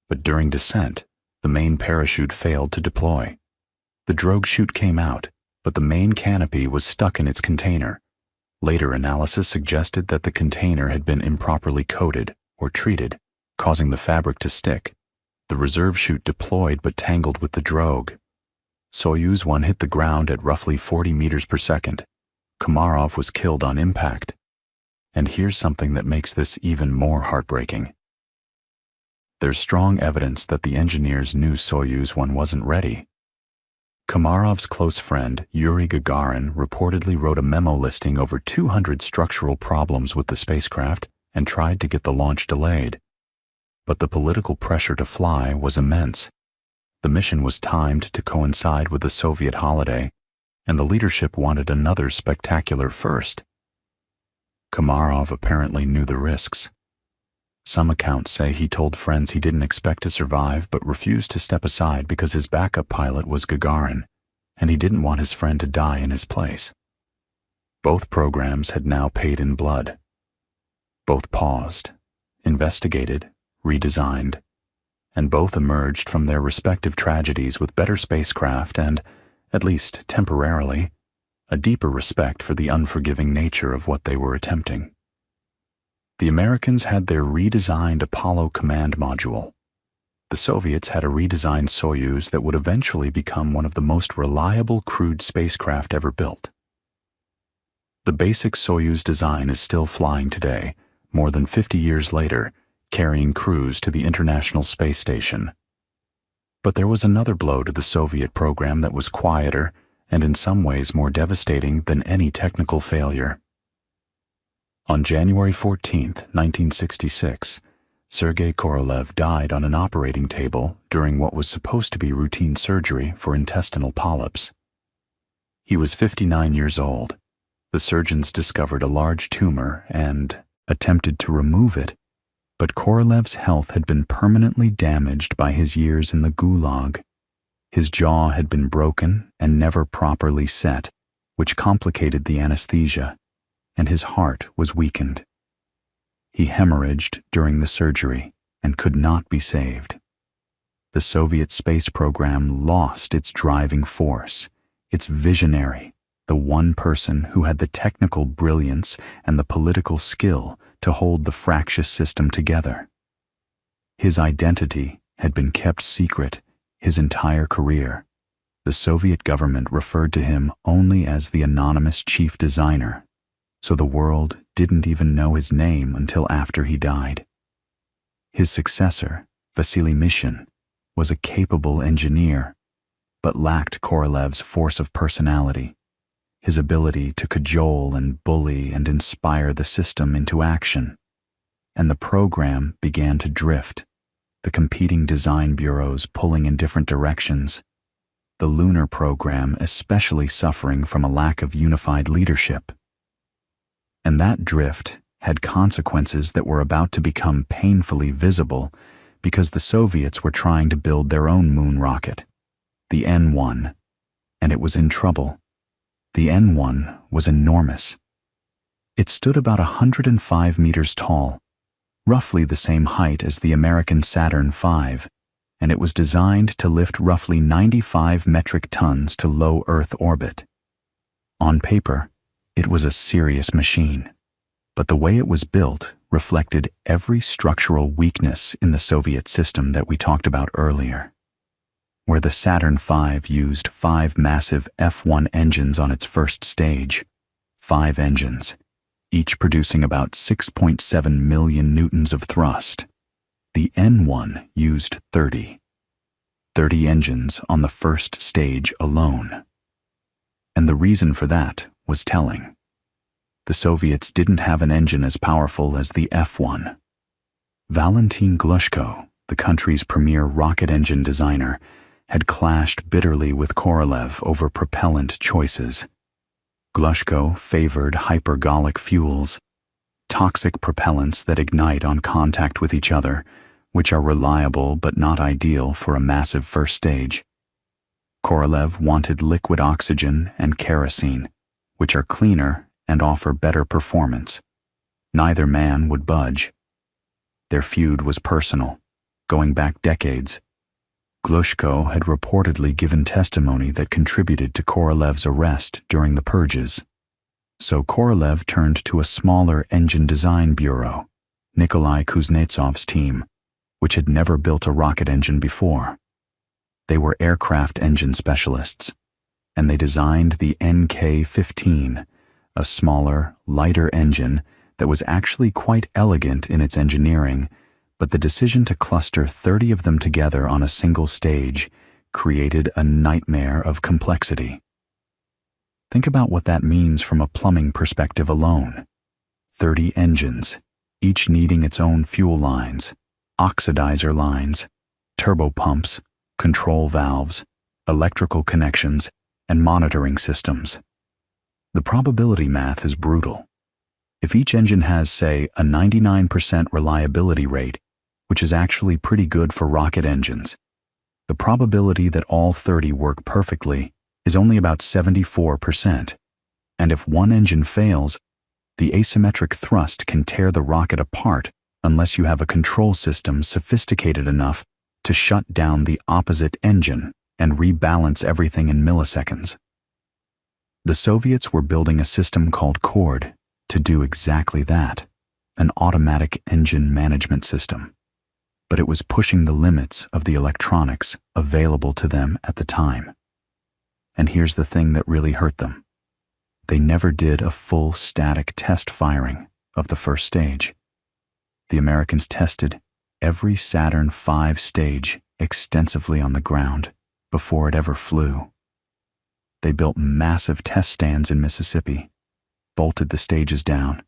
But during descent, the main parachute failed to deploy. The drogue chute came out, but the main canopy was stuck in its container. Later analysis suggested that the container had been improperly coated or treated, causing the fabric to stick. The reserve chute deployed but tangled with the drogue. Soyuz 1 hit the ground at roughly 40 meters per second. Komarov was killed on impact. And here's something that makes this even more heartbreaking. There's strong evidence that the engineers knew Soyuz 1 wasn't ready. Komarov's close friend, Yuri Gagarin, reportedly wrote a memo listing over 200 structural problems with the spacecraft and tried to get the launch delayed. But the political pressure to fly was immense. The mission was timed to coincide with the Soviet holiday, and the leadership wanted another spectacular first. Komarov apparently knew the risks. Some accounts say he told friends he didn't expect to survive but refused to step aside because his backup pilot was Gagarin, and he didn't want his friend to die in his place. Both programs had now paid in blood. Both paused, investigated, redesigned, and both emerged from their respective tragedies with better spacecraft and, at least temporarily, a deeper respect for the unforgiving nature of what they were attempting. The Americans had their redesigned Apollo command module. The Soviets had a redesigned Soyuz that would eventually become one of the most reliable crewed spacecraft ever built. The basic Soyuz design is still flying today, more than 50 years later, carrying crews to the International Space Station. But there was another blow to the Soviet program that was quieter and in some ways more devastating than any technical failure. On January 14, 1966, Sergei Korolev died on an operating table during what was supposed to be routine surgery for intestinal polyps. He was 59 years old. The surgeons discovered a large tumor and attempted to remove it, but Korolev's health had been permanently damaged by his years in the Gulag. His jaw had been broken and never properly set, which complicated the anesthesia, and his heart was weakened. He hemorrhaged during the surgery and could not be saved. The Soviet space program lost its driving force, its visionary, the one person who had the technical brilliance and the political skill to hold the fractious system together. His identity had been kept secret his entire career. The Soviet government referred to him only as the anonymous chief designer, so the world didn't even know his name until after he died. His successor, Vasily Mishin, was a capable engineer, but lacked Korolev's force of personality, his ability to cajole and bully and inspire the system into action. And the program began to drift, the competing design bureaus pulling in different directions, the lunar program especially suffering from a lack of unified leadership. And that drift had consequences that were about to become painfully visible because the Soviets were trying to build their own moon rocket, the N-1, and it was in trouble. The N-1 was enormous. It stood about 105 meters tall, roughly the same height as the American Saturn V, and it was designed to lift roughly 95 metric tons to low Earth orbit. On paper, it was a serious machine, but the way it was built reflected every structural weakness in the Soviet system that we talked about earlier. Where the Saturn V used 5 massive F-1 engines on its first stage, 5 engines, each producing about 6.7 million newtons of thrust, the N-1 used 30 engines on the first stage alone. And the reason for that was telling. The Soviets didn't have an engine as powerful as the F-1. Valentin Glushko, the country's premier rocket engine designer, had clashed bitterly with Korolev over propellant choices. Glushko favored hypergolic fuels, toxic propellants that ignite on contact with each other, which are reliable but not ideal for a massive first stage. Korolev wanted liquid oxygen and kerosene, which are cleaner and offer better performance. Neither man would budge. Their feud was personal, going back decades. Glushko had reportedly given testimony that contributed to Korolev's arrest during the purges. So Korolev turned to a smaller engine design bureau, Nikolai Kuznetsov's team, which had never built a rocket engine before. They were aircraft engine specialists, and they designed the NK-15, a smaller, lighter engine that was actually quite elegant in its engineering, but the decision to cluster 30 of them together on a single stage created a nightmare of complexity. Think about what that means from a plumbing perspective alone. 30 engines, each needing its own fuel lines, oxidizer lines, turbopumps, control valves, electrical connections, and monitoring systems. The probability math is brutal. If each engine has, say, a 99% reliability rate, which is actually pretty good for rocket engines, the probability that all 30 work perfectly is only about 74%. And if one engine fails, the asymmetric thrust can tear the rocket apart unless you have a control system sophisticated enough to shut down the opposite engine and rebalance everything in milliseconds. The Soviets were building a system called Cord to do exactly that, an automatic engine management system. But it was pushing the limits of the electronics available to them at the time. And here's the thing that really hurt them. They never did a full static test firing of the first stage. The Americans tested every Saturn V stage extensively on the ground before it ever flew. They built massive test stands in Mississippi, bolted the stages down,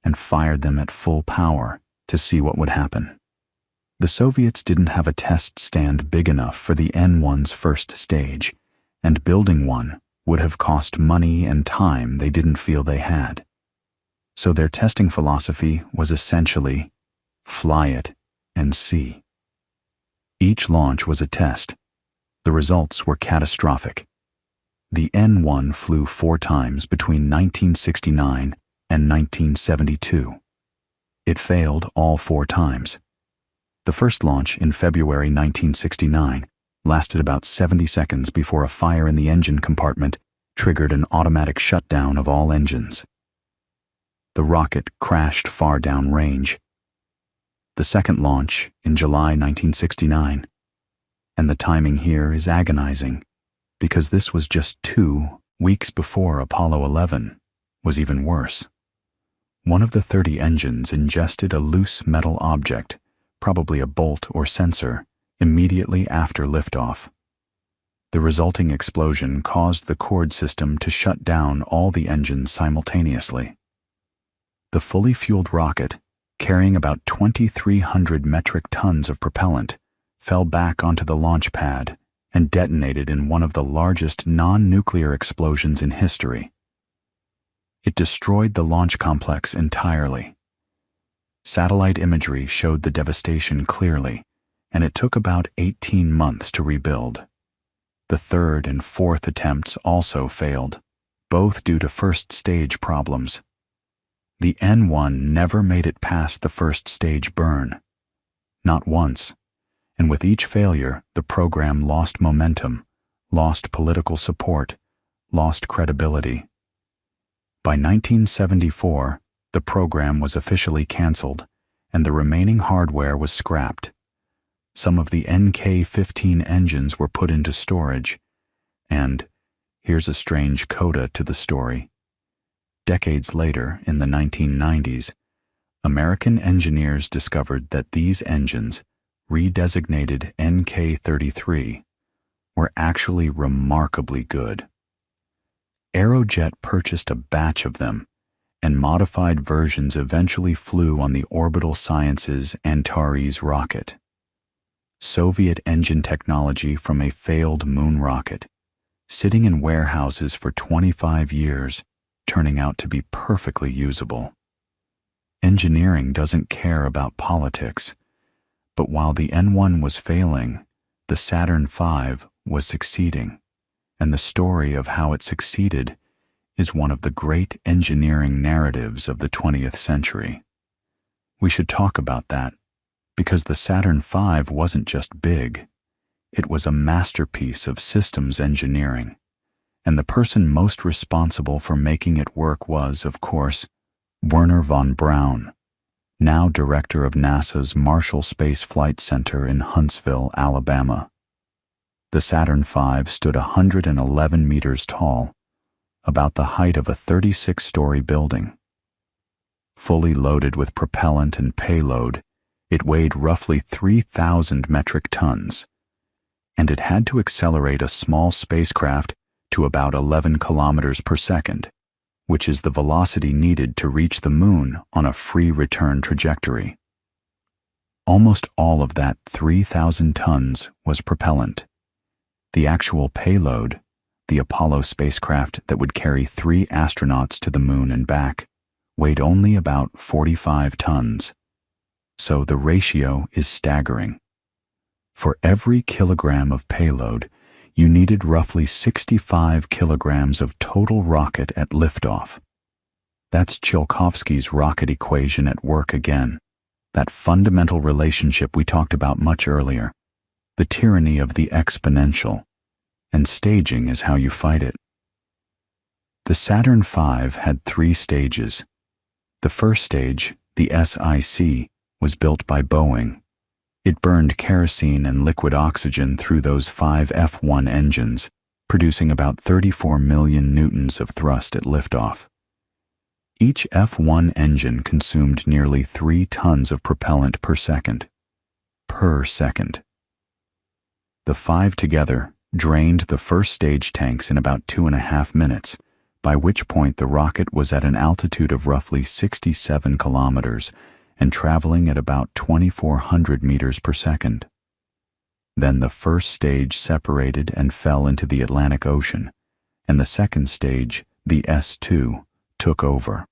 and fired them at full power to see what would happen. The Soviets didn't have a test stand big enough for the N-1's first stage, and building one would have cost money and time they didn't feel they had. So their testing philosophy was essentially fly it and see. Each launch was a test. The results were catastrophic. The N-1 flew 4 times between 1969 and 1972. It failed all 4 times. The first launch in February 1969 lasted about 70 seconds before a fire in the engine compartment triggered an automatic shutdown of all engines. the rocket crashed far downrange. The second launch in July 1969. And the timing here is agonizing, because this was just 2 weeks before Apollo 11 was even worse. One of the 30 engines ingested a loose metal object, probably a bolt or sensor, immediately after liftoff. The resulting explosion caused the cord system to shut down all the engines simultaneously. The fully fueled rocket, carrying about 2,300 metric tons of propellant, fell back onto the launch pad and detonated in one of the largest non-nuclear explosions in history. It destroyed the launch complex entirely. Satellite imagery showed the devastation clearly, and it took about 18 months to rebuild. The third and fourth attempts also failed, both due to first-stage problems. The N1 never made it past the first-stage burn. Not once. And with each failure, the program lost momentum, lost political support, lost credibility. By 1974, the program was officially canceled, and the remaining hardware was scrapped. Some of the NK-15 engines were put into storage, and here's a strange coda to the story. Decades later, in the 1990s, American engineers discovered that these engines, redesignated NK-33, were actually remarkably good. Aerojet purchased a batch of them, and modified versions eventually flew on the Orbital Sciences Antares rocket. Soviet engine technology from a failed moon rocket, sitting in warehouses for 25 years, turning out to be perfectly usable. Engineering doesn't care about politics, but while the N1 was failing, the Saturn V was succeeding, and the story of how it succeeded is one of the great engineering narratives of the 20th century. We should talk about that, because the Saturn V wasn't just big, it was a masterpiece of systems engineering, and the person most responsible for making it work was, of course, Wernher von Braun, now director of NASA's Marshall Space Flight Center in Huntsville, Alabama. The Saturn V stood 111 meters tall, about the height of a 36-story building. Fully loaded with propellant and payload, it weighed roughly 3,000 metric tons, and it had to accelerate a small spacecraft to about 11 kilometers per second, which is the velocity needed to reach the moon on a free return trajectory. Almost all of that 3,000 tons was propellant. The actual payload, the Apollo spacecraft that would carry 3 astronauts to the moon and back, weighed only about 45 tons. So the ratio is staggering. For every kilogram of payload, you needed roughly 65 kilograms of total rocket at liftoff. That's Tsiolkovsky's rocket equation at work again, that fundamental relationship we talked about much earlier, the tyranny of the exponential, and staging is how you fight it. The Saturn V had 3 stages. The first stage, the SIC, was built by Boeing. It burned kerosene and liquid oxygen through those 5 F1 engines, producing about 34 million newtons of thrust at liftoff. Each F1 engine consumed nearly 3 tons of propellant per second. The 5 together drained the first stage tanks in about 2.5 minutes, by which point the rocket was at an altitude of roughly 67 kilometers and traveling at about 2,400 meters per second. Then the first stage separated and fell into the Atlantic Ocean, and the second stage, the S2, took over.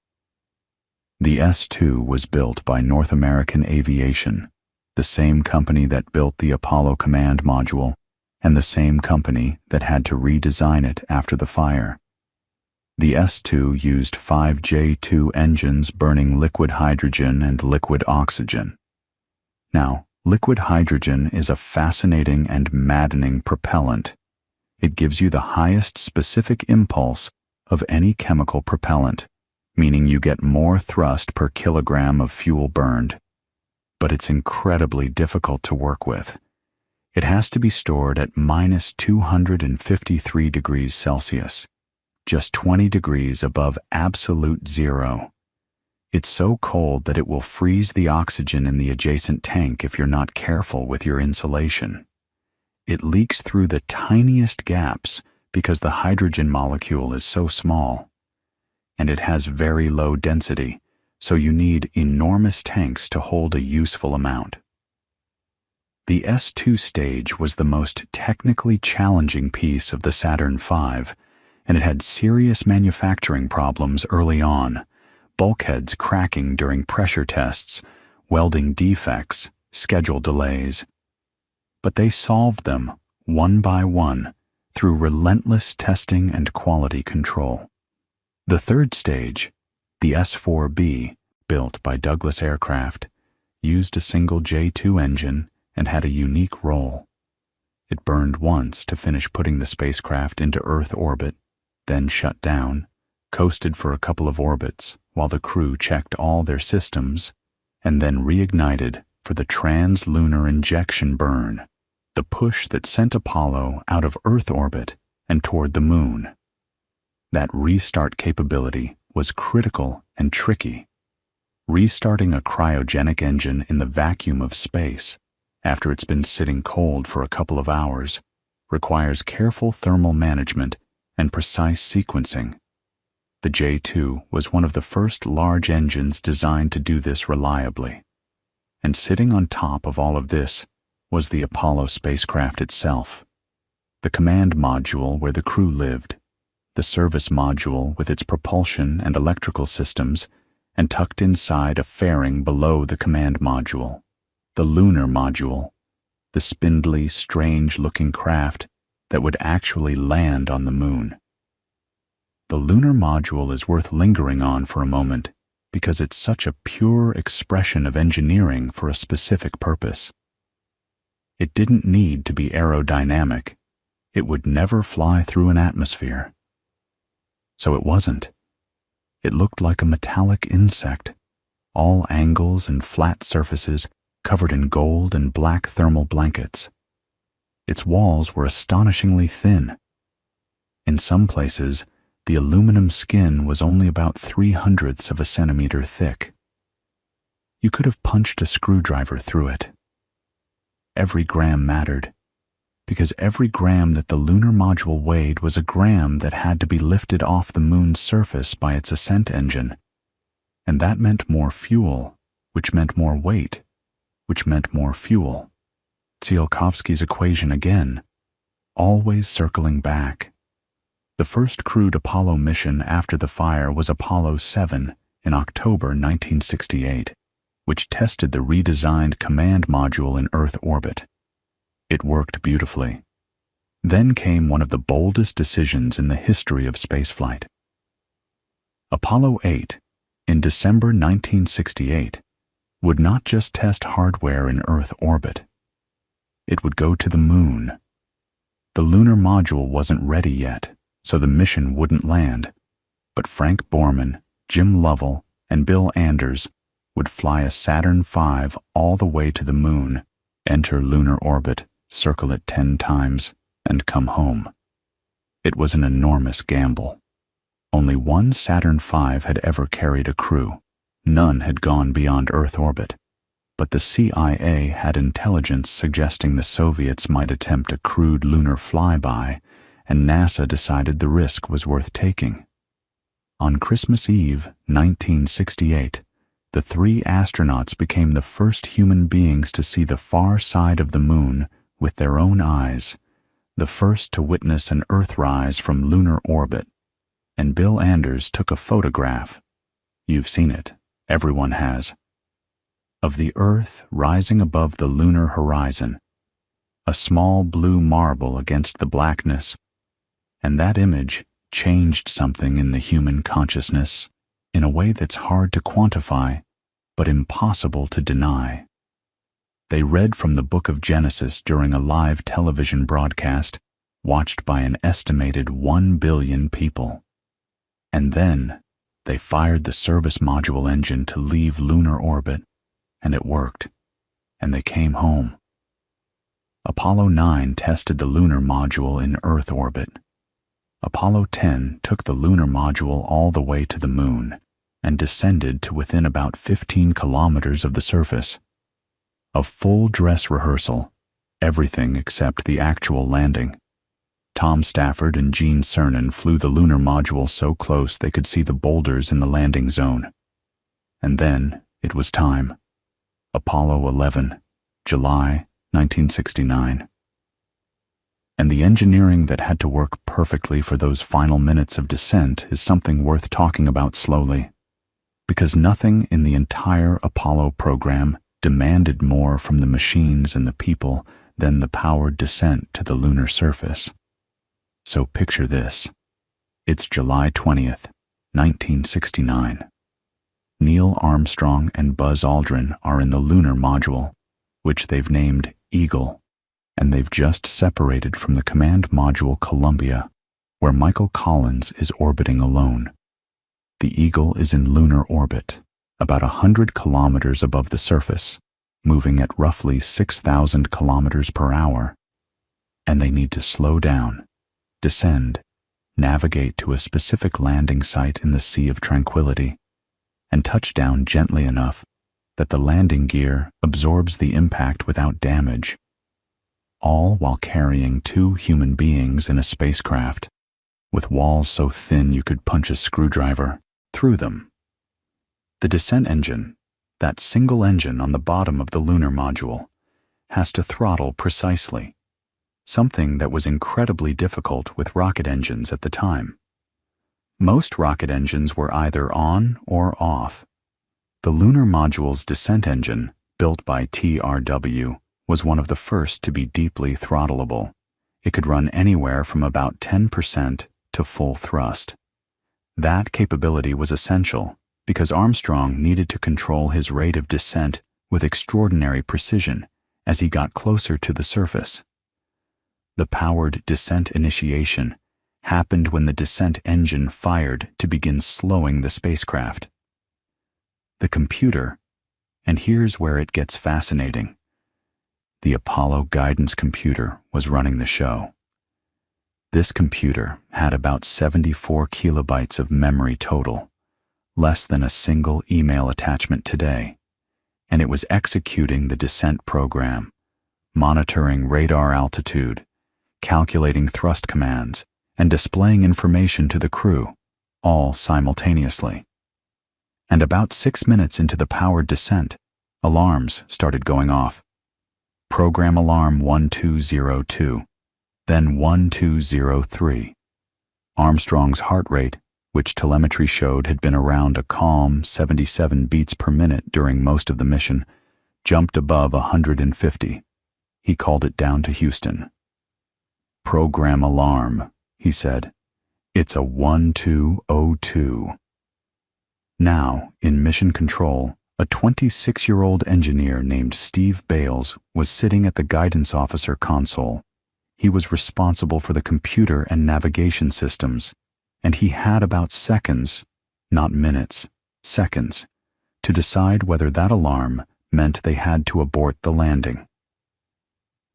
The S2 was built by North American Aviation, the same company that built the Apollo Command Module, and the same company that had to redesign it after the fire. The S2 used 5 J2 engines burning liquid hydrogen and liquid oxygen. Now, liquid hydrogen is a fascinating and maddening propellant. It gives you the highest specific impulse of any chemical propellant, meaning you get more thrust per kilogram of fuel burned. But it's incredibly difficult to work with. It has to be stored at minus 253 degrees Celsius, just 20 degrees above absolute zero. It's so cold that it will freeze the oxygen in the adjacent tank if you're not careful with your insulation. It leaks through the tiniest gaps because the hydrogen molecule is so small. And it has very low density, so you need enormous tanks to hold a useful amount. The S2 stage was the most technically challenging piece of the Saturn V, and it had serious manufacturing problems early on, bulkheads cracking during pressure tests, welding defects, schedule delays. But they solved them, one by one, through relentless testing and quality control. The third stage, the S4B, built by Douglas Aircraft, used a single J2 engine and had a unique role. It burned once to finish putting the spacecraft into Earth orbit, then shut down, coasted for a couple of orbits while the crew checked all their systems, and then reignited for the trans-lunar injection burn, the push that sent Apollo out of Earth orbit and toward the Moon. That restart capability was critical and tricky. Restarting a cryogenic engine in the vacuum of space, after it's been sitting cold for a couple of hours, requires careful thermal management and precise sequencing. The J2 was one of the first large engines designed to do this reliably. And sitting on top of all of this was the Apollo spacecraft itself, the command module where the crew lived, the service module with its propulsion and electrical systems, and tucked inside a fairing below the command module, the lunar module, the spindly, strange-looking craft that would actually land on the Moon. The lunar module is worth lingering on for a moment because it's such a pure expression of engineering for a specific purpose. It didn't need to be aerodynamic. It would never fly through an atmosphere. So it wasn't. It looked like a metallic insect, all angles and flat surfaces covered in gold and black thermal blankets. Its walls were astonishingly thin. In some places, the aluminum skin was only about 0.03 of a centimeter thick. You could have punched a screwdriver through it. Every gram mattered, because every gram that the lunar module weighed was a gram that had to be lifted off the Moon's surface by its ascent engine. And that meant more fuel, which meant more weight, which meant more fuel. Tsiolkovsky's equation again, always circling back. The first crewed Apollo mission after the fire was Apollo 7 in October 1968, which tested the redesigned command module in Earth orbit. It worked beautifully. Then came one of the boldest decisions in the history of spaceflight. Apollo 8, in December 1968, would not just test hardware in Earth orbit. It would go to the Moon. The lunar module wasn't ready yet, so the mission wouldn't land, but Frank Borman, Jim Lovell, and Bill Anders would fly a Saturn V all the way to the Moon, enter lunar orbit, circle it 10 times, and come home. It was an enormous gamble. Only one Saturn V had ever carried a crew. None had gone beyond Earth orbit. But the CIA had intelligence suggesting the Soviets might attempt a crewed lunar flyby, and NASA decided the risk was worth taking. On Christmas Eve, 1968, the 3 astronauts became the first human beings to see the far side of the Moon with their own eyes, the first to witness an Earthrise from lunar orbit. And Bill Anders took a photograph. You've seen it, everyone has. Of the Earth rising above the lunar horizon, a small blue marble against the blackness, and that image changed something in the human consciousness in a way that's hard to quantify, but impossible to deny. They read from the book of Genesis during a live television broadcast watched by an estimated 1 billion people. And then, They fired the service module engine to leave lunar orbit, and it worked, and they came home. Apollo 9 tested the lunar module in Earth orbit. Apollo 10 took the lunar module all the way to the moon and descended to within about 15 kilometers of the surface. A full dress rehearsal, everything except the actual landing. Tom Stafford and Gene Cernan flew the lunar module so close they could see the boulders in the landing zone. And then it was time. Apollo 11, July 1969. And the engineering that had to work perfectly for those final minutes of descent is something worth talking about slowly, because nothing in the entire Apollo program demanded more from the machines and the people than the powered descent to the lunar surface. So picture this. It's July 20th, 1969. Neil Armstrong and Buzz Aldrin are in the lunar module, which they've named Eagle, and they've just separated from the command module Columbia, where Michael Collins is orbiting alone. The Eagle is in lunar orbit, about 100 kilometers above the surface, moving at roughly 6,000 kilometers per hour. And they need to slow down, descend, navigate to a specific landing site in the Sea of Tranquility, and touch down gently enough that the landing gear absorbs the impact without damage, all while carrying 2 human beings in a spacecraft, with walls so thin you could punch a screwdriver through them. The descent engine, that single engine on the bottom of the lunar module, has to throttle precisely, something that was incredibly difficult with rocket engines at the time. Most rocket engines were either on or off. The lunar module's descent engine, built by TRW, was one of the first to be deeply throttleable. It could run anywhere from about 10% to full thrust. That capability was essential because Armstrong needed to control his rate of descent with extraordinary precision as he got closer to the surface. The powered descent initiation happened when the descent engine fired to begin slowing the spacecraft. The computer, and here's where it gets fascinating. The Apollo guidance computer was running the show. This computer had about 74 kilobytes of memory total, less than a single email attachment today, and it was executing the descent program, monitoring radar altitude, calculating thrust commands, and displaying information to the crew, all simultaneously. And about 6 minutes into the powered descent, alarms started going off. Program alarm 1202, then 1203. Armstrong's heart rate, which telemetry showed had been around a calm 77 beats per minute during most of the mission, jumped above 150. He called it down to Houston. Program alarm, he said. It's a 1202. Now, in mission control, a 26-year-old engineer named Steve Bales was sitting at the guidance officer console. He was responsible for the computer and navigation systems, and he had about seconds, not minutes, seconds, to decide whether that alarm meant they had to abort the landing.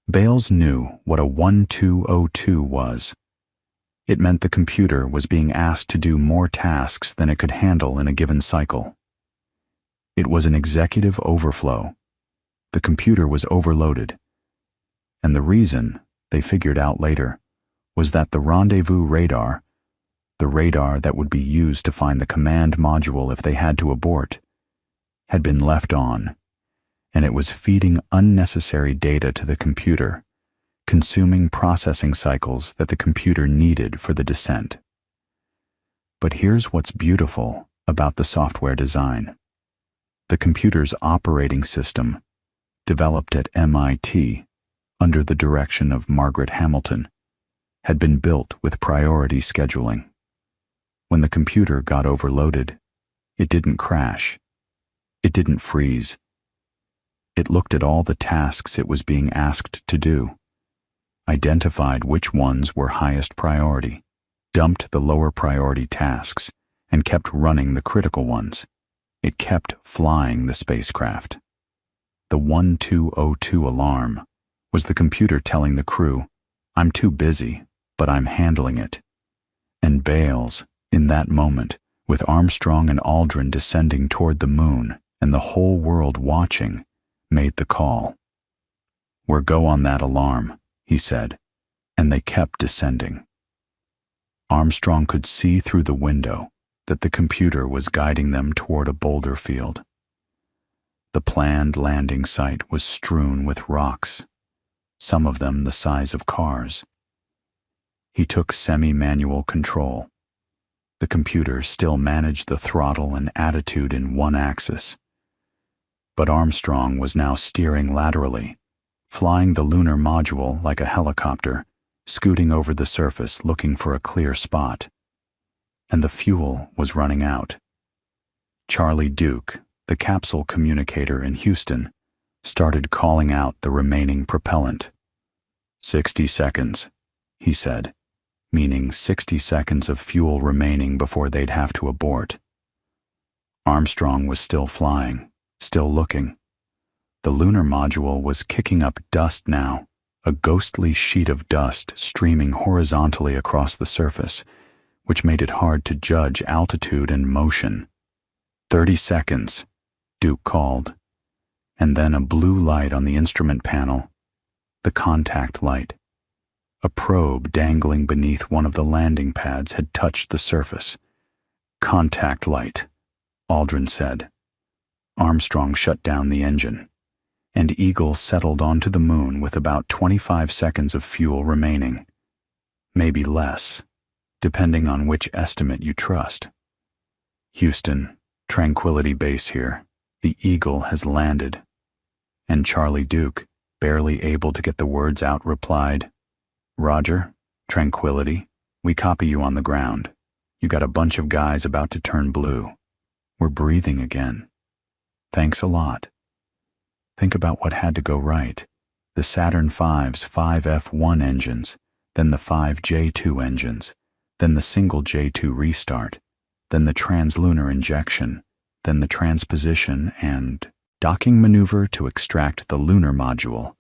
Bales knew what a 1202 was. It meant the computer was being asked to do more tasks than it could handle in a given cycle. It was an executive overflow. The computer was overloaded. And the reason, they figured out later, was that the rendezvous radar, the radar that would be used to find the command module if they had to abort, had been left on, and it was feeding unnecessary data to the computer, consuming processing cycles that the computer needed for the descent. But here's what's beautiful about the software design. The computer's operating system, developed at MIT under the direction of Margaret Hamilton, had been built with priority scheduling. When the computer got overloaded, it didn't crash. It didn't freeze. It looked at all the tasks it was being asked to do, identified which ones were highest priority, dumped the lower priority tasks, and kept running the critical ones. It kept flying the spacecraft. The 1202 alarm was the computer telling the crew, "I'm too busy, but I'm handling it." And Bales, in that moment, with Armstrong and Aldrin descending toward the moon and the whole world watching, made the call. "We're go on that alarm," he said, and they kept descending. Armstrong could see through the window that the computer was guiding them toward a boulder field. The planned landing site was strewn with rocks, some of them the size of cars. He took semi-manual control. The computer still managed the throttle and attitude in one axis. But Armstrong was now steering laterally, flying the lunar module like a helicopter, scooting over the surface looking for a clear spot. And the fuel was running out. Charlie Duke, the capsule communicator in Houston, started calling out the remaining propellant. 60 seconds, he said, meaning 60 seconds of fuel remaining before they'd have to abort. Armstrong was still flying, still looking. The lunar module was kicking up dust now, a ghostly sheet of dust streaming horizontally across the surface, which made it hard to judge altitude and motion. 30 seconds, Duke called, and then a blue light on the instrument panel, the contact light. A probe dangling beneath one of the landing pads had touched the surface. "Contact light," Aldrin said. Armstrong shut down the engine, and Eagle settled onto the moon with about 25 seconds of fuel remaining. Maybe less, depending on which estimate you trust. "Houston, Tranquility Base here. The Eagle has landed." And Charlie Duke, barely able to get the words out, replied, "Roger, Tranquility, we copy you on the ground. You got a bunch of guys about to turn blue. We're breathing again. Thanks a lot." Think about what had to go right. The Saturn V's 5F1 engines, then the 5J2 engines, then the single J2 restart, then the translunar injection, then the transposition and docking maneuver to extract the lunar module,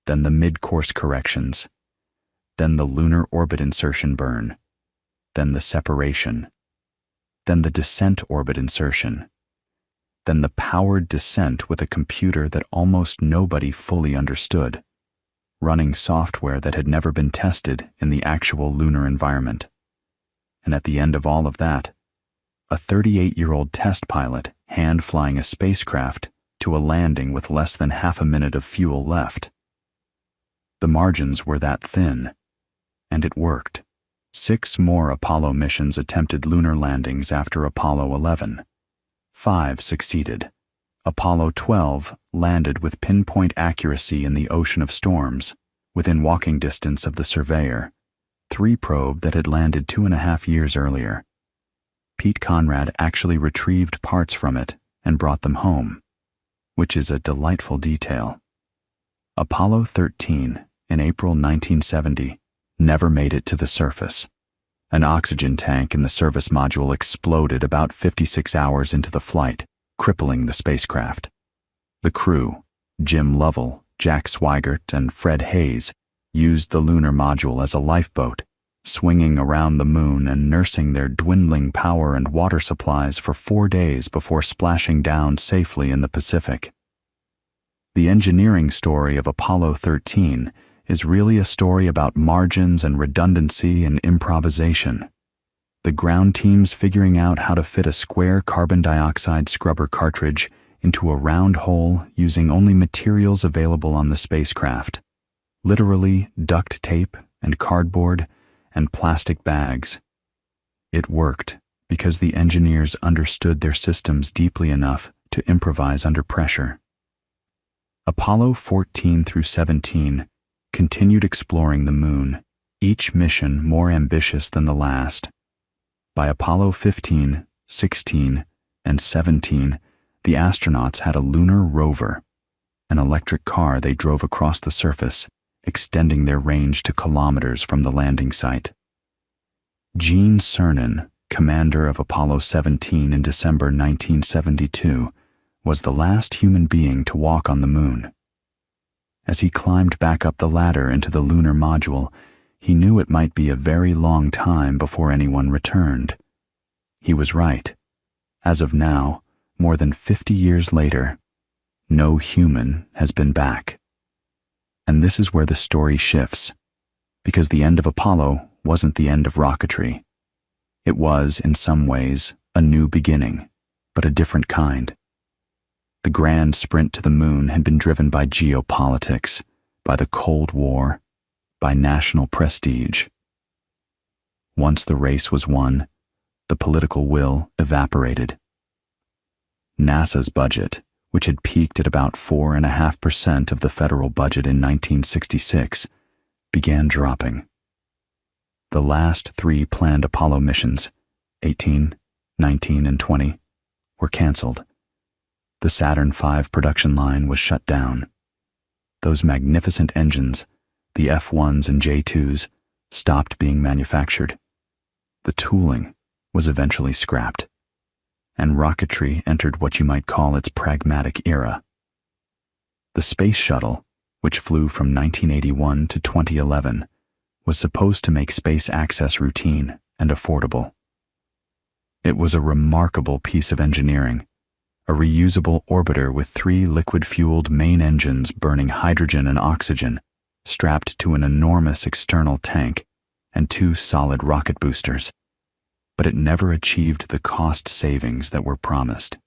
then the mid-course corrections, then the lunar orbit insertion burn, then the separation, then the descent orbit insertion, then the powered descent with a computer that almost nobody fully understood, running software that had never been tested in the actual lunar environment. And at the end of all of that, a 38-year-old test pilot hand-flying a spacecraft to a landing with less than half a minute of fuel left. The margins were that thin, and it worked. 6 more Apollo missions attempted lunar landings after Apollo 11. 5 succeeded. Apollo 12 landed with pinpoint accuracy in the ocean of storms, within walking distance of the Surveyor, 3 probe that had landed 2.5 years earlier. Pete Conrad actually retrieved parts from it and brought them home, which is a delightful detail. Apollo 13, in April 1970, never made it to the surface. An oxygen tank in the service module exploded about 56 hours into the flight, crippling the spacecraft. The crew, Jim Lovell, Jack Swigert, and Fred Hayes, used the lunar module as a lifeboat, swinging around the moon and nursing their dwindling power and water supplies for 4 days before splashing down safely in the Pacific. The engineering story of Apollo 13 is really a story about margins and redundancy and improvisation. The ground teams figuring out how to fit a square carbon dioxide scrubber cartridge into a round hole using only materials available on the spacecraft, literally duct tape and cardboard and plastic bags. It worked because the engineers understood their systems deeply enough to improvise under pressure. Apollo 14 through 17 continued exploring the moon, each mission more ambitious than the last. By Apollo 15, 16, and 17, the astronauts had a lunar rover, an electric car they drove across the surface, extending their range to kilometers from the landing site. Gene Cernan, commander of Apollo 17 in December 1972, was the last human being to walk on the moon. As he climbed back up the ladder into the lunar module, he knew it might be a very long time before anyone returned. He was right. As of now, more than 50 years later, no human has been back. And this is where the story shifts, because the end of Apollo wasn't the end of rocketry. It was, in some ways, a new beginning, but a different kind. The grand sprint to the moon had been driven by geopolitics, by the Cold War, by national prestige. Once the race was won, the political will evaporated. NASA's budget, which had peaked at about 4.5% of the federal budget in 1966, began dropping. The last 3 planned Apollo missions, 18, 19, and 20, were canceled. The Saturn V production line was shut down. Those magnificent engines, the F-1s and J-2s, stopped being manufactured. The tooling was eventually scrapped, and rocketry entered what you might call its pragmatic era. The Space Shuttle, which flew from 1981 to 2011, was supposed to make space access routine and affordable. It was a remarkable piece of engineering, a reusable orbiter with 3 liquid-fueled main engines burning hydrogen and oxygen, strapped to an enormous external tank, and 2 solid rocket boosters. But it never achieved the cost savings that were promised.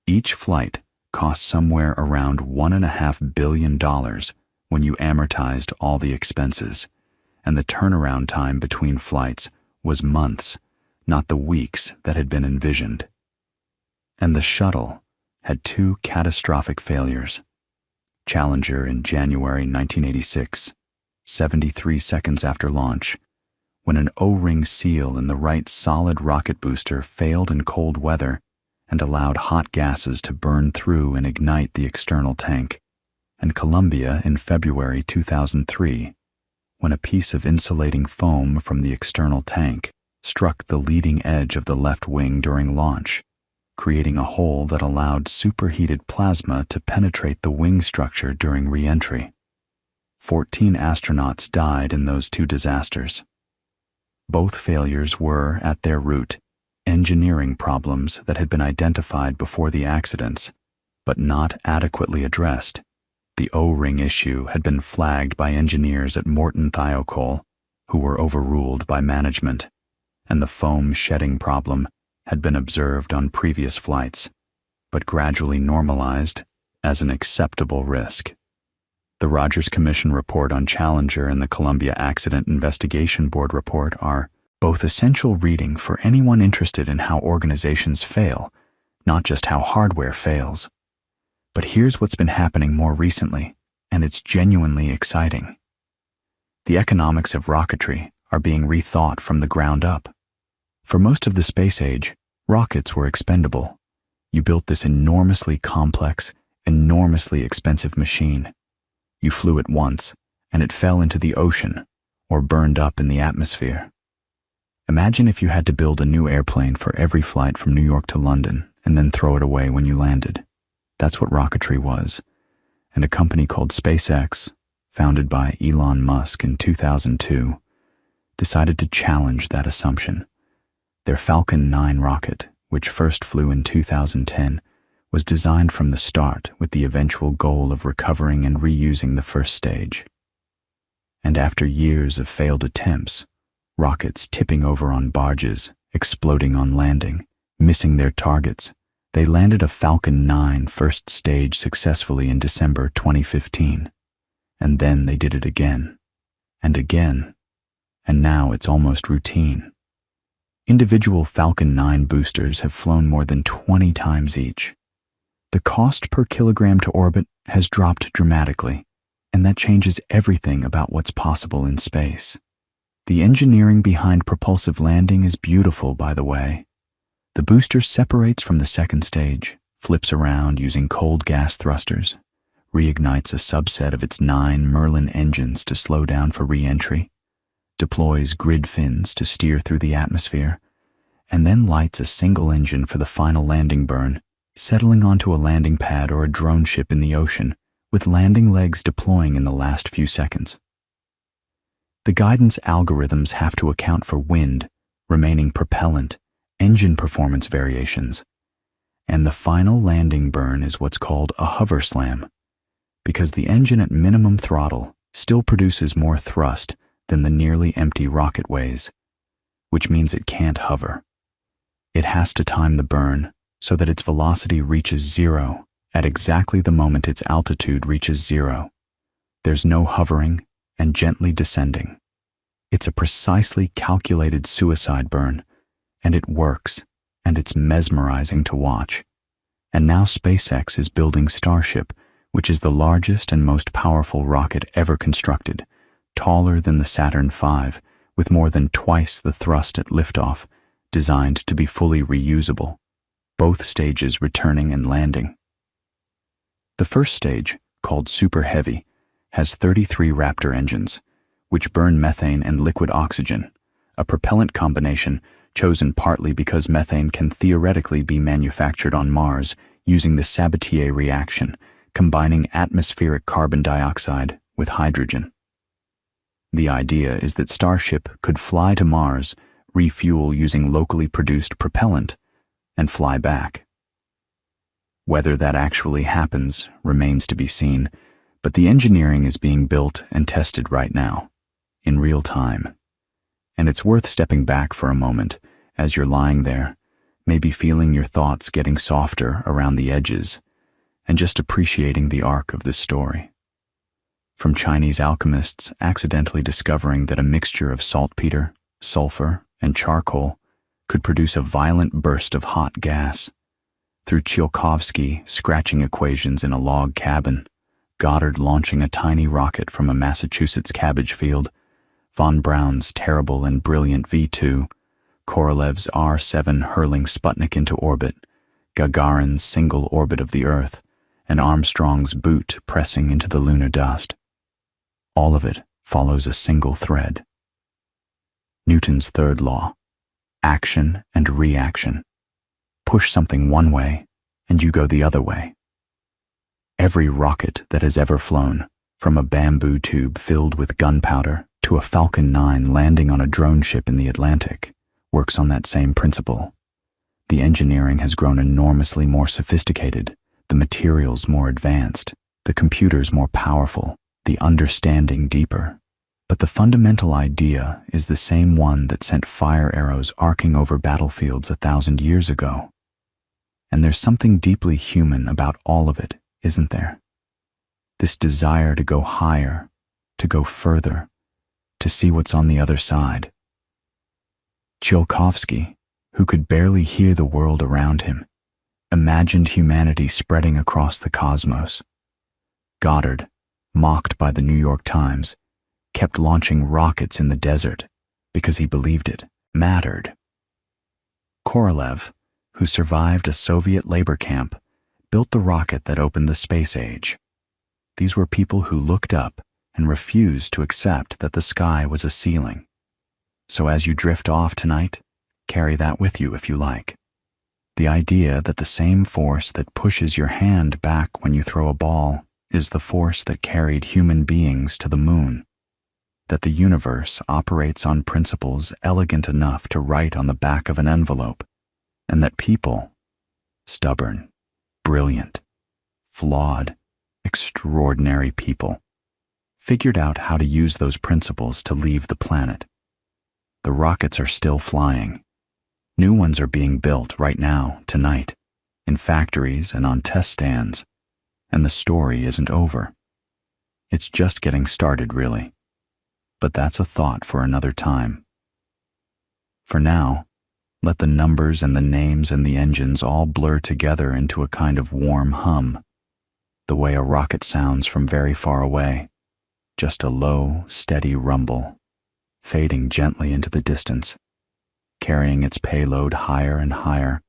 Each flight cost somewhere around $1.5 billion when you amortized all the expenses, and the turnaround time between flights was months, not the weeks that had been envisioned. And the shuttle had 2 catastrophic failures. Challenger in January 1986, 73 seconds after launch, when an O-ring seal in the right solid rocket booster failed in cold weather and allowed hot gases to burn through and ignite the external tank, and Columbia in February 2003, when a piece of insulating foam from the external tank struck the leading edge of the left wing during launch, creating a hole that allowed superheated plasma to penetrate the wing structure during re-entry. 14 astronauts died in those 2 disasters. Both failures were, at their root, engineering problems that had been identified before the accidents, but not adequately addressed. The O-ring issue had been flagged by engineers at Morton Thiokol, who were overruled by management, and the foam shedding problem had been observed on previous flights, but gradually normalized as an acceptable risk. The Rogers Commission report on Challenger and the Columbia Accident Investigation Board report are both essential reading for anyone interested in how organizations fail, not just how hardware fails. But here's what's been happening more recently, and it's genuinely exciting. The economics of rocketry are being rethought from the ground up. For most of the space age, rockets were expendable. You built this enormously complex, enormously expensive machine. You flew it once, and it fell into the ocean or burned up in the atmosphere. Imagine if you had to build a new airplane for every flight from New York to London and then throw it away when you landed. That's what rocketry was. And a company called SpaceX, founded by Elon Musk in 2002, decided to challenge that assumption. Their Falcon 9 rocket, which first flew in 2010, was designed from the start with the eventual goal of recovering and reusing the first stage. And after years of failed attempts, rockets tipping over on barges, exploding on landing, missing their targets, they landed a Falcon 9 first stage successfully in December 2015. And then they did it again, and again, and now it's almost routine. Individual Falcon 9 boosters have flown more than 20 times each. The cost per kilogram to orbit has dropped dramatically, and that changes everything about what's possible in space. The engineering behind propulsive landing is beautiful, by the way. The booster separates from the second stage, flips around using cold gas thrusters, reignites a subset of its 9 Merlin engines to slow down for re-entry, deploys grid fins to steer through the atmosphere, and then lights a single engine for the final landing burn, settling onto a landing pad or a drone ship in the ocean, with landing legs deploying in the last few seconds. The guidance algorithms have to account for wind, remaining propellant, engine performance variations, and the final landing burn is what's called a hover slam, because the engine at minimum throttle still produces more thrust than the nearly empty rocket weighs, which means it can't hover. It has to time the burn so that its velocity reaches zero at exactly the moment its altitude reaches zero. There's no hovering and gently descending. It's a precisely calculated suicide burn, and it works, and it's mesmerizing to watch. And now SpaceX is building Starship, which is the largest and most powerful rocket ever constructed, taller than the Saturn V, with more than twice the thrust at liftoff, designed to be fully reusable, both stages returning and landing. The first stage, called Super Heavy, has 33 Raptor engines, which burn methane and liquid oxygen, a propellant combination chosen partly because methane can theoretically be manufactured on Mars using the Sabatier reaction, combining atmospheric carbon dioxide with hydrogen. The idea is that Starship could fly to Mars, refuel using locally produced propellant, and fly back. Whether that actually happens remains to be seen, but the engineering is being built and tested right now, in real time. And it's worth stepping back for a moment as you're lying there, maybe feeling your thoughts getting softer around the edges, and just appreciating the arc of this story. From Chinese alchemists accidentally discovering that a mixture of saltpeter, sulfur, and charcoal could produce a violent burst of hot gas, through Tsiolkovsky scratching equations in a log cabin, Goddard launching a tiny rocket from a Massachusetts cabbage field, von Braun's terrible and brilliant V2, Korolev's R-7 hurling Sputnik into orbit, Gagarin's single orbit of the Earth, and Armstrong's boot pressing into the lunar dust. All of it follows a single thread. Newton's third law: action and reaction. Push something one way, and you go the other way. Every rocket that has ever flown, from a bamboo tube filled with gunpowder to a Falcon 9 landing on a drone ship in the Atlantic, works on that same principle. The engineering has grown enormously more sophisticated, the materials more advanced, the computers more powerful, the understanding deeper. But the fundamental idea is the same one that sent fire arrows arcing over battlefields 1,000 years ago. And there's something deeply human about all of it, isn't there? This desire to go higher, to go further, to see what's on the other side. Tsiolkovsky, who could barely hear the world around him, imagined humanity spreading across the cosmos. Goddard, mocked by the New York Times, kept launching rockets in the desert because he believed it mattered. Korolev, who survived a Soviet labor camp, built the rocket that opened the space age. These were people who looked up and refused to accept that the sky was a ceiling. So as you drift off tonight, carry that with you if you like. The idea that the same force that pushes your hand back when you throw a ball is the force that carried human beings to the moon. That the universe operates on principles elegant enough to write on the back of an envelope, and that people, stubborn, brilliant, flawed, extraordinary people, figured out how to use those principles to leave the planet. The rockets are still flying. New ones are being built right now, tonight, in factories and on test stands, and the story isn't over. It's just getting started, really. But that's a thought for another time. For now, let the numbers and the names and the engines all blur together into a kind of warm hum, the way a rocket sounds from very far away, just a low, steady rumble, fading gently into the distance, carrying its payload higher and higher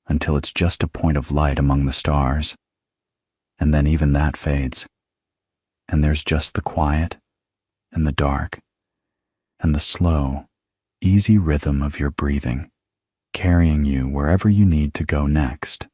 until it's just a point of light among the stars. And then even that fades, and there's just the quiet and the dark and the slow, easy rhythm of your breathing carrying you wherever you need to go next.